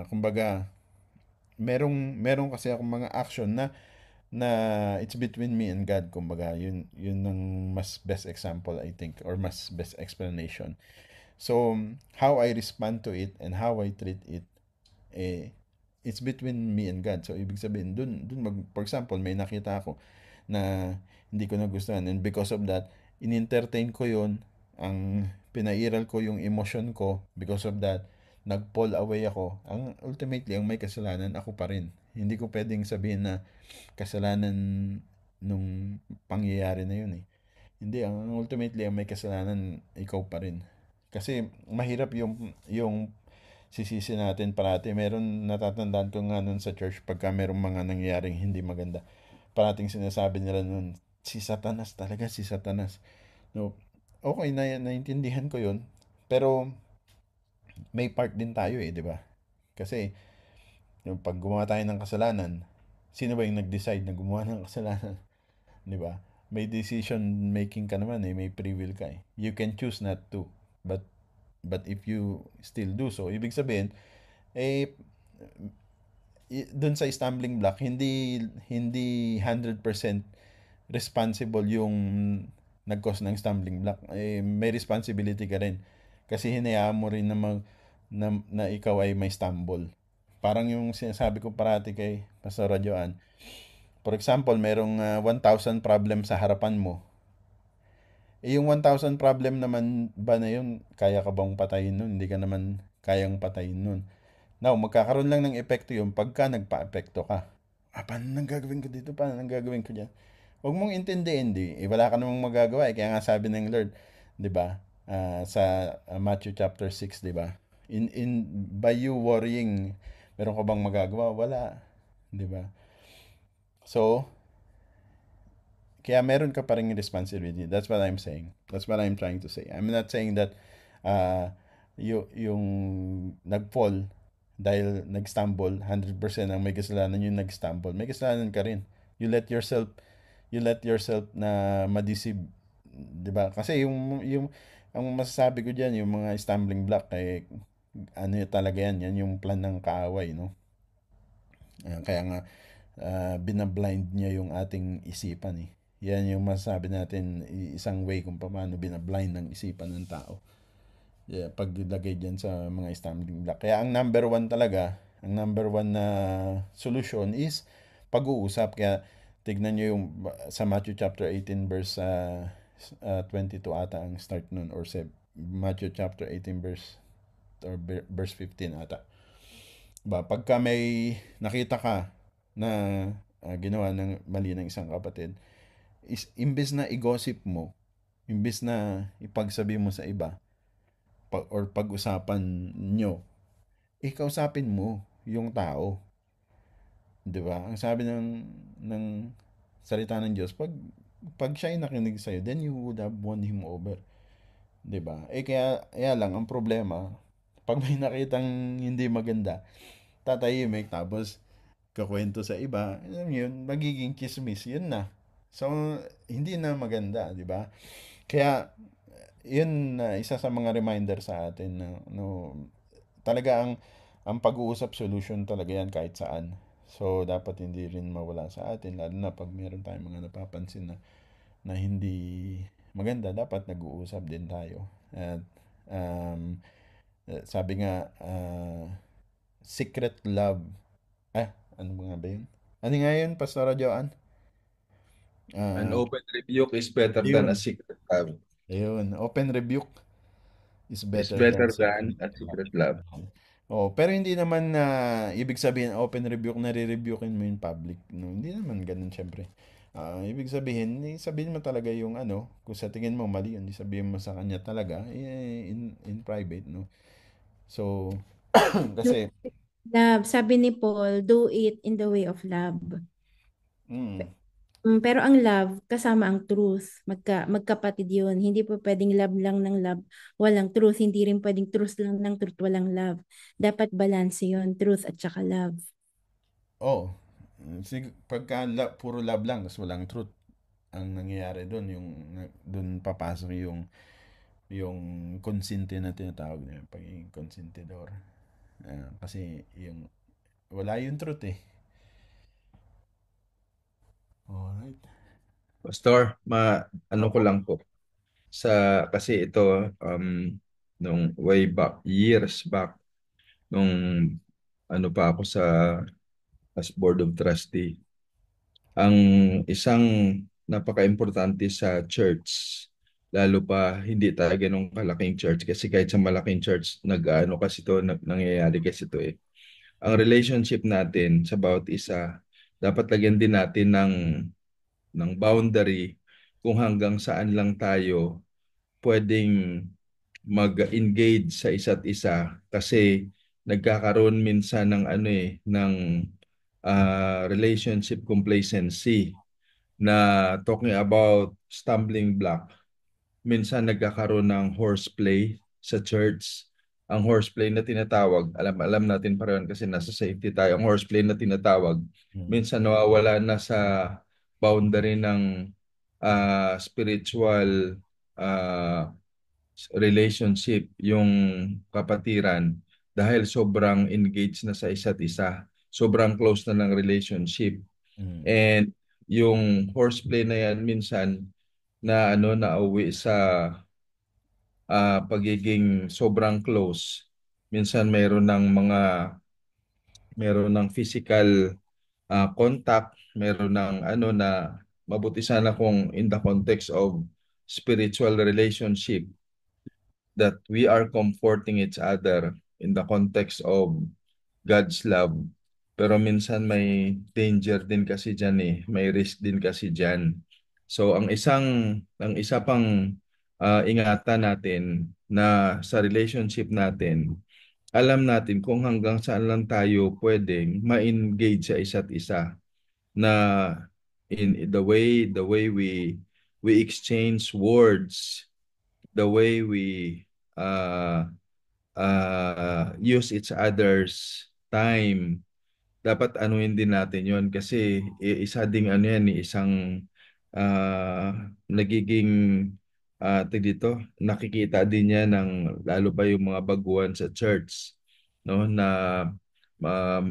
kumbaga merong kasi akong mga action na it's between me and God, kumbaga yun ang mas best example I think, or mas best explanation. So how I respond to it and how I treat it, it's between me and God. So ibig sabihin dun for example may nakita ako na hindi ko nagustuhan, and because of that in-entertain ko yun, ang pinairal ko yung emotion ko, because of that nag-fall away ako. Ultimately ang may kasalanan ako pa rin. Hindi ko pwedeng sabihin na kasalanan nung pangyayari na yun Hindi, ultimately ang may kasalanan ikaw pa rin. Kasi mahirap yung sisisi natin parati. Meron, natatandaan ko nga nun sa church, pagka merong mga nangyayaring hindi maganda, parating sinasabi nila nun, si Satanas talaga, si Satanas. No, okay, naintindihan ko yun. Pero may part din tayo di ba? Kasi yung pag gumawa tayo ng kasalanan, sino ba yung nag-decide na gumawa ng kasalanan? Di ba? May decision making ka naman may free will ka You can choose not to. But if you still do so, ibig sabihin, dun sa stumbling block, hindi 100% responsible yung nag-cause ng stumbling block. May responsibility ka rin. Kasi hinayaan mo rin na ikaw ay may stumble. parang yung sinasabi ko parati kay Pastor Radyoan, for example, merong 1,000 problem sa harapan mo. Yung 1,000 problem naman ba na yun, kaya ka bang patayin nun? Hindi ka naman kayang patayin nun. Now, magkakaroon lang ng epekto yun pagka nagpa-epekto ka. Paano nang gagawin ko dito? Paano nang gagawin ko dyan? Huwag mong intindihin, wala ka namang magagawa. Kaya nga sabi ng Lord, di ba? Sa Matthew chapter 6, di ba? By you worrying, meron ka bang magagawa? Wala. Di ba? So, kaya meron ka pa rin responsibility. That's what I'm saying. That's what I'm trying to say. I'm not saying that yung nag-fall dahil nag-stumble, 100% ang may kasalanan yung nag-stumble. May kasalanan ka rin. You let yourself na ma-deceive, 'di ba? Kasi yung ang masasabi ko diyan, yung mga stumbling block ano talaga yan yung plan ng kaaway, no? Kaya nga binablind niya yung ating isipan eh. Yan yung masasabi natin, isang way kung paano binablind ng isipan ng tao. Yeah, paglagay dyan sa mga stumbling block. Kaya ang number one na solution is pag-uusap. Kaya tignan nyo yung sa Matthew chapter 18 verse 22 ata ang start nun, or Matthew chapter 18 verse 15 ata. Pagka may nakita ka na ginawa ng mali ng isang kapatid, imbes na i-gossip mo, imbes na ipagsabi mo sa iba, or pag-usapan nyo, ikausapin mo yung tao. 'Di ba? Ang sabi ng salita ng Diyos, pag siya ay nakinig sa'yo, then you would have won him over. 'Di ba? Kaya lang, ang problema, pag may nakitang hindi maganda, tatahimik, tapos kakwento sa iba, yun, magiging chismis, yun na. So, hindi na maganda, di ba? Kaya, yun isa sa mga reminder sa atin na talaga ang pag-uusap solution talaga yan kahit saan. So, dapat hindi rin mawala sa atin, lalo na pag meron tayong mga napapansin na hindi maganda, dapat nag-uusap din tayo. At sabi nga, secret love. Ano nga ba yun? Ano nga yun, Pastor Joan? An open rebuke is better than a secret love. Ayun, open rebuke is Is better better than than a secret love. pero hindi naman ibig sabihin open rebuke na re-rebukein mo in public. No, hindi naman ganun syempre. Ibig sabihin, sabihin mo talaga yung kung sa tingin mo mali, hindi sabihin mo sa kanya talaga in private, no. So kasi Love, sabi ni Paul, do it in the way of love. Pero ang love, kasama ang truth. Magkapatid yun. Hindi po pwedeng love lang ng love, walang truth. Hindi rin pwedeng truth lang ng truth, walang love. Dapat balance yun, truth at saka love. Pagka puro love lang, tapos walang truth, ang nangyayari doon papasok yung consente na tinatawag na pagiging consentidor. Kasi wala yung truth eh. Alright. Pastor, ano ko lang po. Kasi ito, nung way back, years back, nung ano pa ako as board of trustee, ang isang napaka-importante sa church, lalo pa hindi tayo ganun kalaking church, kasi kahit sa malaking church, nangyayari kasi ito eh. Ang relationship natin sa bawat isa, dapat lagyan din natin ng boundary kung hanggang saan lang tayo pwedeng mag-engage sa isa't isa, kasi nagkakaroon minsan ng relationship complacency, na talking about stumbling block. Minsan nagkakaroon ng horseplay sa church. Ang horseplay na tinatawag, alam natin pareho kasi nasa safety tayo. Ang horseplay na tinatawag, minsan nawawala na sa boundary ng spiritual relationship, yung kapatiran, dahil sobrang engaged na sa isa't isa. Sobrang close na ng relationship. And yung horseplay na yan minsan nauwi sa pagiging sobrang close. Minsan mayroon ng mga meron ng physical contact, meron ng ano na mabuti sana kung in the context of spiritual relationship that we are comforting each other in the context of God's love. Pero minsan may danger din kasi diyan eh, may risk din kasi diyan. So ang isa pang ingatan natin na sa relationship natin, alam natin kung hanggang saan lang tayo pwedeng ma-engage sa isa't isa na in the way we exchange words, the way we uh, use each other's time, dapat anuhin din natin yon kasi isa ding ano yan, isang nagiging dito, nakikita din yan ng lalo pa yung mga baguhan sa church, no, na ma,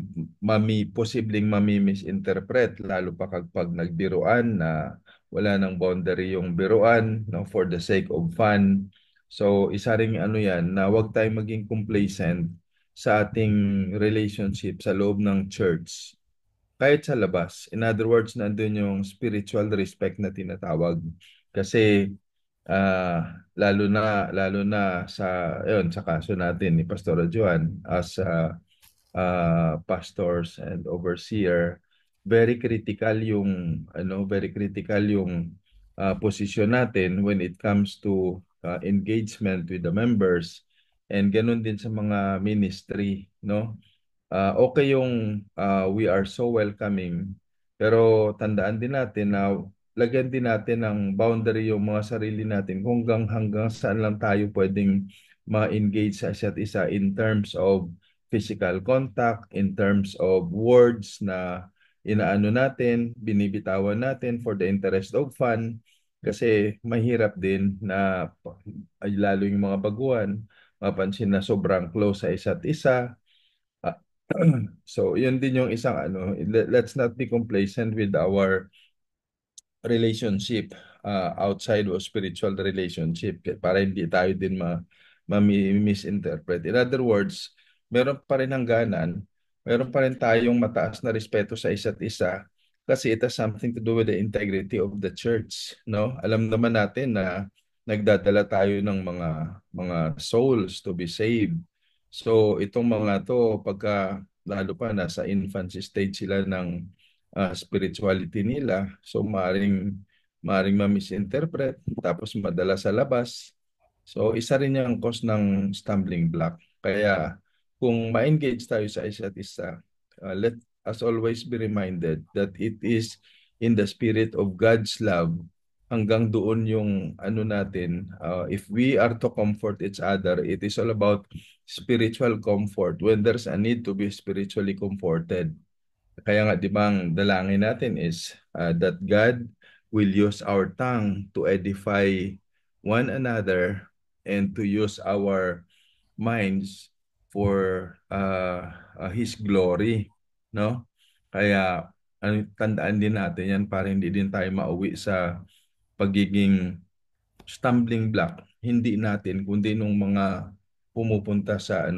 posibleng mami-misinterpret lalo pa kapag nagbiruan na wala nang boundary yung biruan, no, for the sake of fun. So isa ring ano yan na huwag tayong maging complacent sa ating relationship sa loob ng church kahit sa labas. In other words, nandun yung spiritual respect na tinatawag. Kasi lalo na sa ayun sa kaso natin ni Pastor Juan as pastors and overseer, very critical yung posisyon natin when it comes to engagement with the members, and ganun din sa mga ministry, no? Okay yung we are so welcoming, pero tandaan din natin na lagyan din natin ng boundary yung mga sarili natin kung hanggang saan lang tayo pwedeng ma-engage sa isa't isa in terms of physical contact, in terms of words na inaano natin, binibitawan natin for the interest of fun, kasi mahirap din na lalo yung mga baguhan mapansin na sobrang close sa isa't isa. Ah, so, yun din yung isang ano, let's not be complacent with our relationship outside of spiritual relationship para hindi tayo din misinterpret. In other words, meron pa rin hangganan, meron pa rin tayong mataas na respeto sa isa't isa kasi it has something to do with the integrity of the church, no? Alam naman natin na nagdadala tayo ng mga souls to be saved. So itong mga to pagka lalo pa nasa infancy stage sila ng spirituality nila. So maring ma-misinterpret tapos madala sa labas. So isa rin yung cause ng stumbling block. Kaya kung ma-engage tayo sa isa't isa, let us always be reminded that it is in the spirit of God's love. Hanggang doon yung ano natin, if we are to comfort each other, it is all about spiritual comfort when there's a need to be spiritually comforted. Kaya nga, di ba, ang dalangin natin is that God will use our tongue to edify one another and to use our minds for His glory, no? Kaya tandaan din natin yan para hindi din tayo mauwi sa pagiging stumbling block, hindi natin kundi nung mga pumupunta sa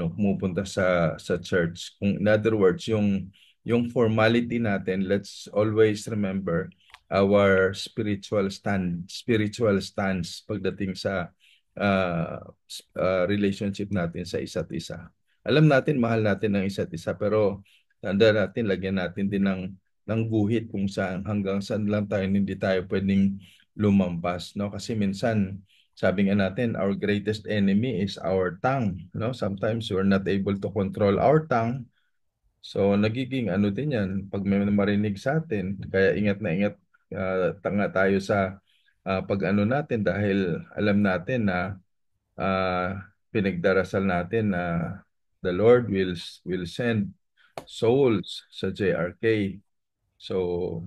church. Kung in other words, yung formality natin, let's always remember our spiritual stance pagdating sa relationship natin sa isa't isa. Alam natin mahal natin ang isa't isa, pero tanda natin lagyan natin din ng guhit kung saan hanggang saan lang tayo hindi tayo pwedeng lumampas, no? Kasi minsan sabi nga natin, our greatest enemy is our tongue, no? Sometimes we're not able to control our tongue. So nagiging ano din 'yan pag may marinig sa atin. Kaya ingat na ingat tanga tayo sa pag-ano natin dahil alam natin na pinagdarasal natin na the Lord will send souls sa JRK. So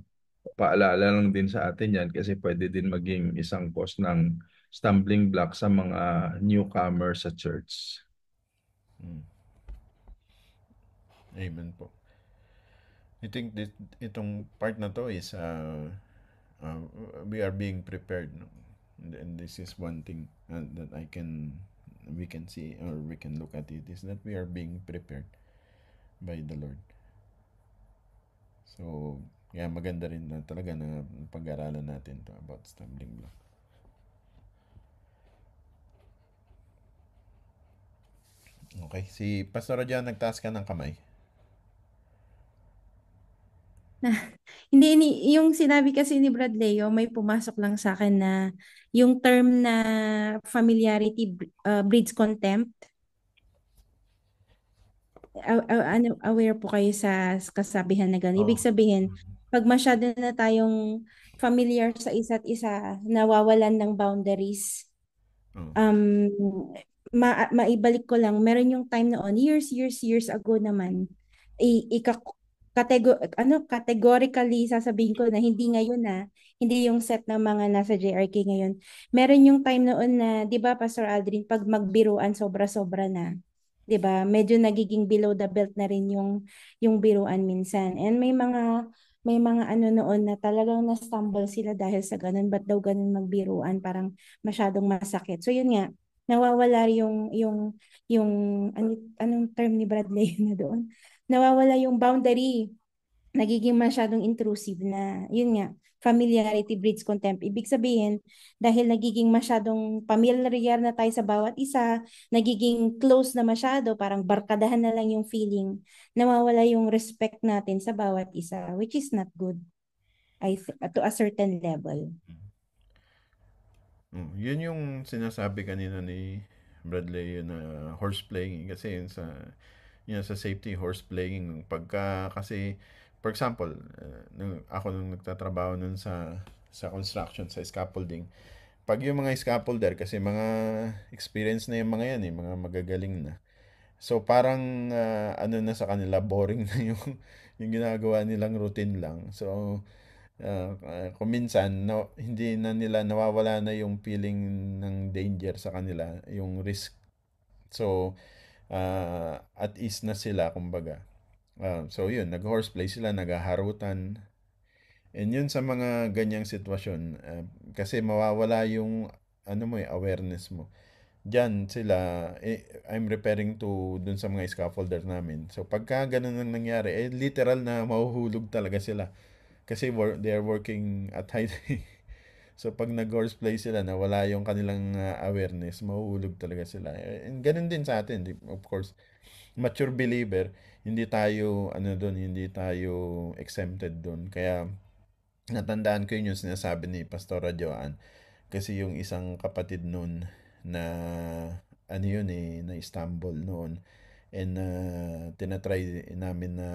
paalala lang din sa atin yan kasi pwede din maging isang cause ng stumbling block sa mga newcomer sa church. Amen po. I think itong part na to is we are being prepared, no? And this is one thing that we can see or we can look at it is that we are being prepared by the Lord. So, maganda rin na talaga na pag-aralan natin to about stumbling block. Okay, si Pastor John, nagtaas ka ng kamay. Hindi, yung sinabi kasi ni Brad Leo, may pumasok lang sa akin na yung term na familiarity breeds contempt. Aware po kayo sa kasabihan na gano'n. Ibig sabihin, pag masyado na tayong familiar sa isa't isa, nawawalan ng boundaries. Oh. Maibalik ko lang, meron yung time noon, years ago naman, categorically sasabihin ko na hindi ngayon na, hindi yung set ng mga nasa JRK ngayon. Meron yung time noon na, 'di ba Pastor Aldrin, pag magbiruan sobra-sobra na, 'di ba? Medyo nagiging below the belt na rin yung biruan minsan. And may mga ano noon na talagang na-stumble sila dahil sa ganun, ba't daw ganun magbiruan, parang masyadong masakit. So yun nga, nawawala yung anong term ni Bradley na doon? Nawawala yung boundary, nagiging masyadong intrusive na. Yun nga, familiarity breeds contempt. Ibig sabihin, dahil nagiging masyadong familiar na tayo sa bawat isa, nagiging close na masyado, parang barkadahan na lang yung feeling, nawawala yung respect natin sa bawat isa, which is not good. To a certain level. Yun yung sinasabi kanina ni Bradley, yun na horse playing. Kasi yun sa safety, horse playing. Pagka kasi, for example, nung nagtatrabaho nun sa construction, sa scaffolding, pag yung mga scaffolder, kasi mga experience na yung mga yan, mga magagaling na. So parang ano na sa kanila, boring na yung ginagawa nilang routine lang. So kung minsan hindi na nila, nawawala na yung feeling ng danger sa kanila, yung risk. So at ease na sila, kumbaga. So yun, nag-horseplay sila, naghaharutan. And yun sa mga ganyang sitwasyon, kasi mawawala yung awareness mo. Diyan sila, I'm referring to dun sa mga scaffolder namin. So pagka ganun ang nangyari, literal na mahuhulog talaga sila. Kasi they are working at height. So pag nag-horseplay sila, na wala yung kanilang awareness, mahuhulog talaga sila. And ganun din sa atin, of course. Mature believer, hindi tayo hindi tayo exempted doon. Kaya natandaan ko yun yung sinasabi ni Pastora Joanne. Kasi yung isang kapatid noon na na Istanbul noon, and tinatry namin na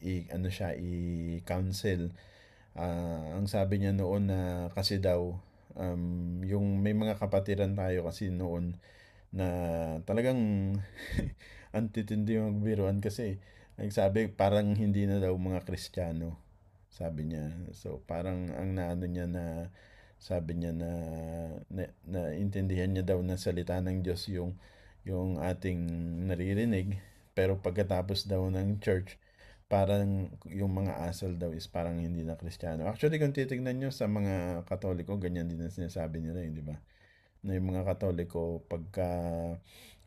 i-counsel. Ang sabi niya noon na kasi daw, yung may mga kapatiran tayo kasi noon na talagang antitindi yung magbiruan, kasi nagsabi parang hindi na daw mga Kristiyano, sabi niya. So parang ang naano niya na, sabi niya na intindihan niya daw na salita ng Diyos yung ating naririnig, pero pagkatapos daw ng church, parang yung mga asal daw is parang hindi na Kristiyano. Actually, kung titignan nyo sa mga Katoliko, ganyan din ang sinasabi nila, di ba? Na yung mga Katoliko, pagka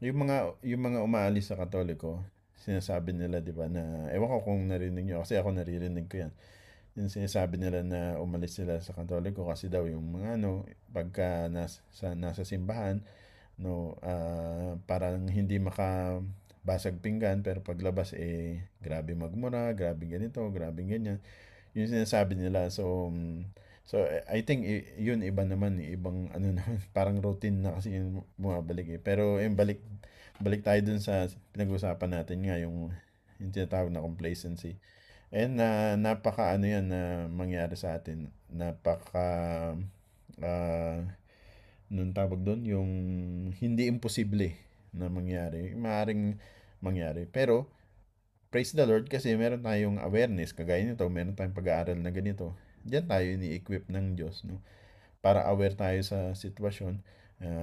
yung mga umaalis sa Katoliko, sinasabi nila, di ba, na ewan ko kung narinig nyo, kasi ako naririnig ko yan. Yung sinasabi nila na umalis sila sa Katoliko kasi daw yung mga pagka nasa simbahan, parang hindi makabasag pinggan, pero paglabas grabe magmura, grabe ganito, grabe ganyan. Yung sinasabi nila. So I think yun iba naman, ibang naman, parang routine na kasi yung bumabalik Pero yung balik tayo dun sa pinag-usapan natin nga, yung tinatawag na complacency. And napaka yan na mangyari sa atin. Napaka nung tawag doon, yung hindi imposible na mangyari. Maaring mangyari. Pero praise the Lord, kasi meron tayong awareness kagaya nito, meron tayong pag-aaral na ganito. Diyan tayo ni-equip ng Diyos, para aware tayo sa sitwasyon.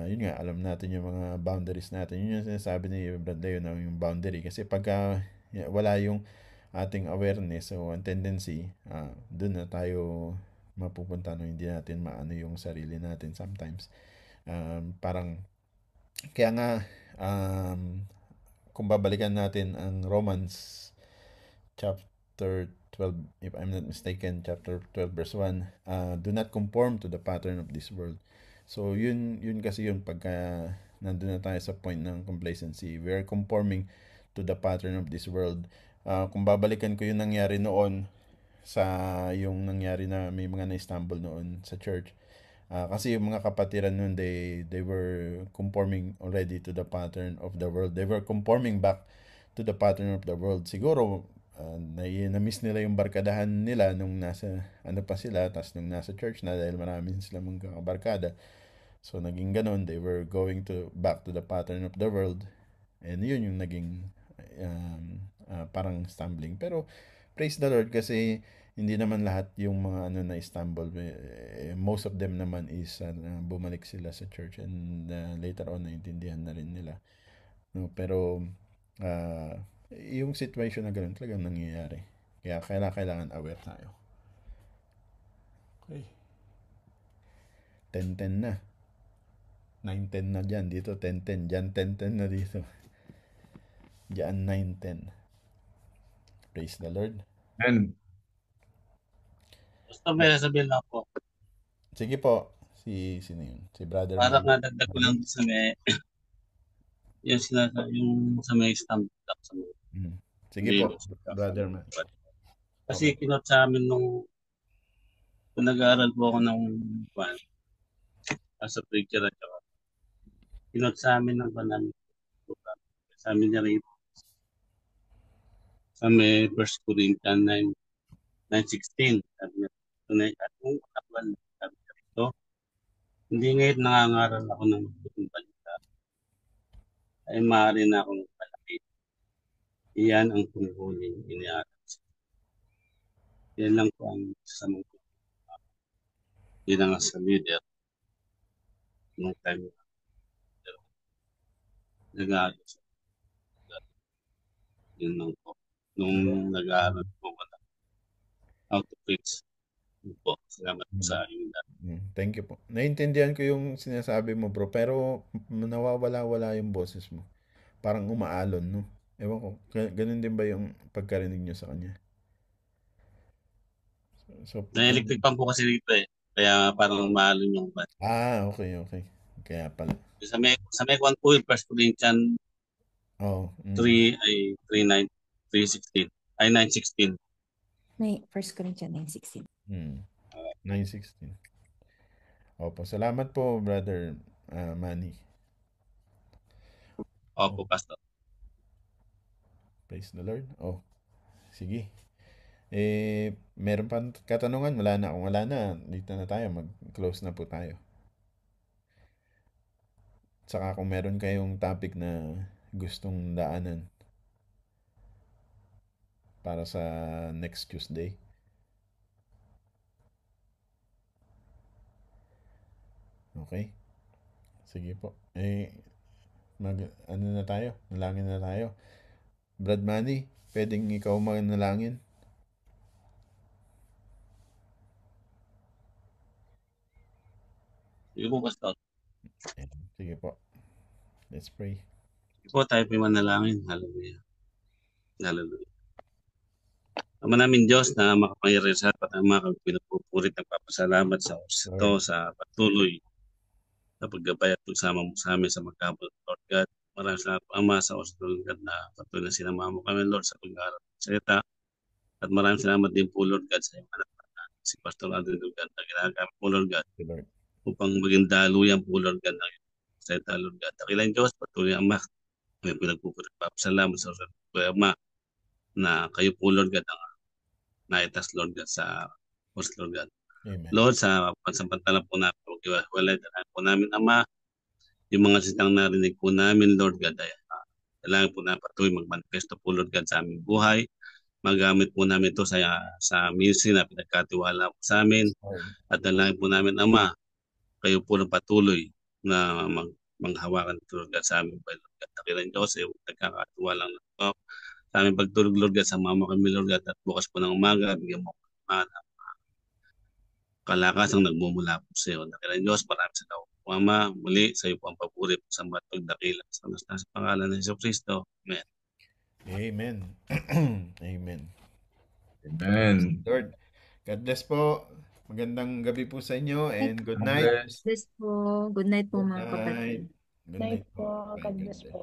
Yun nga, alam natin yung mga boundaries natin. Yun yung sinasabi ni Brad Leo na yung boundary. Kasi pagka wala yung ating awareness, so ang tendency, doon na tayo mapupunta, hindi natin maano yung sarili natin sometimes. Parang, kaya nga, kung babalikan natin ang Romans chapter 12, if I'm not mistaken, chapter 12 verse 1, do not conform to the pattern of this world. So yun kasi yun pagka nandun na tayo sa point ng complacency. We are conforming to the pattern of this world. Kung babalikan ko yung nangyari noon sa yung nangyari na may mga na-stumble noon sa church. Kasi yung mga kapatiran noon, they were conforming already to the pattern of the world. They were conforming back to the pattern of the world. Siguro, na-miss nila yung barkadahan nila nung nasa, ano pa sila, tas nung nasa church na dahil marami sila mga barkada. So, naging ganun, they were going back to the pattern of the world. And yun yung naging parang stumbling. Pero, praise the Lord kasi hindi naman lahat yung mga ano na stumble. Most of them naman is bumalik sila sa church and later on naintindihan na rin nila. No, pero yung situation na ganoon talagang nangyayari. Kaya kailangan aware tayo. Okay. 10-10 na. 9-10 na dyan. Dito 10-10. Dyan 10-10 na dito. Dyan 9-10. Praise the Lord. And Basta may sasabihin lang po. Sige po. Sino yun? Si brother. Para nadagdag ko lang sa may yung sa may stamp block sa may. Sige po, brother man. Kasi kinot sa amin nung nag-aaral po ako ng as a preacher at saka kinot sa amin ng panamit. Sa amin niya rin sa may 1 Corinthians 9:16. Sabi niya, tunay at kung akbal, sabi niya ito, hindi ngayon nangangaral ako ng buong balita, ay maaari na akong palaki. Iyan ang tungkulin iniaral. Yan lang po ang sasamang ko. Hindi na nga sa leader. Nung time nag-aaral siya. Yun lang po. Nung nag-aaral po ko na how to preach. Po. Salamat sa inyo. Thank you po. Naintindihan ko yung sinasabi mo bro, pero nawawala-wala yung boses mo. Parang umaalon, no? Ewan ko, ganun din ba yung pagkarinig nyo sa kanya? So, na-electric pan po kasi dito eh. Kaya parang umaalon yung ban. Okay. Kaya pala. Sa may kwan po yung 1 Corinthians 3 ay 3:16 ay 9:16. 1 Corinthians 9:16. 9:16. Opo, salamat po, brother Manny. Opo, Pastor. Praise the Lord. Sige. Meron pa katanungan? Wala na. Kung wala na, dito na tayo. Mag-close na po tayo. Saka kung meron kayong topic na gustong daanan para sa next Tuesday. Okay. Sige po. Ano na tayo? Nalangin na tayo. Brad Manny, pwedeng ikaw manalangin? Sige po, Pastor. Sige po. Let's pray. Sige po, tayo po manalangin. Hallelujah. Hallelujah. Ama namin Diyos na makapangyarihan sa lahat at mga pinagpupurit, nagpapasalamat sa oras ito sa patuloy na paggabay at pagsama mo sa amin sa magkabot, Lord God. Maraming salamat po, Ama, sa oras Lord God na patuloy na sinama mo kami, Lord, sa pag-aaral ng salita. At maraming salamat din po, Lord God, sa iyong anak na si Pastor Adrian, Lord God, na ginagamit po, Lord God, upang maging daluyan po, Lord God, ng salita, Lord God. Dakilang Diyos, patuloy, Ama, may pinagpupurit. Papasalamat sa oras Lord, Ama, na kayo po, Lord God, ang naitas, Lord God, sa oras Lord God. Amen. Lord, sa pansamantalang po namin, walay po namin, Ama, yung mga sitang narinig po namin, Lord God, ay kailangan po na patuloy magmanifesto po, Lord God, sa aming buhay. Magamit po namin ito sa ministry na pinagkatiwala po sa amin. At dalangin po namin, Ama, kayo po na patuloy na manghawakan ito, Lord God, sa aming buhay, Lord God. Dakilang Diyos, nagkakatiwala lang ito. Sa aming pagtulog, Lord God, sa mama kami, Lord God, at bukas po ng umaga, bigyan mo kalakasang nagmumula po sa iyo. Dakilang Diyos, maraming salamat po, Ama. Muli, sa iyo po ang papuri po sa mga pagdakila. Sa pangalan ng Jesu Cristo. Amen. Amen. Amen. Amen. Lord. God bless po. Magandang gabi po sa inyo and good God night. bless. Bless po. Good night po Good mga night. kapatid. Good Night night po. po. Bye. God God bless bless. po.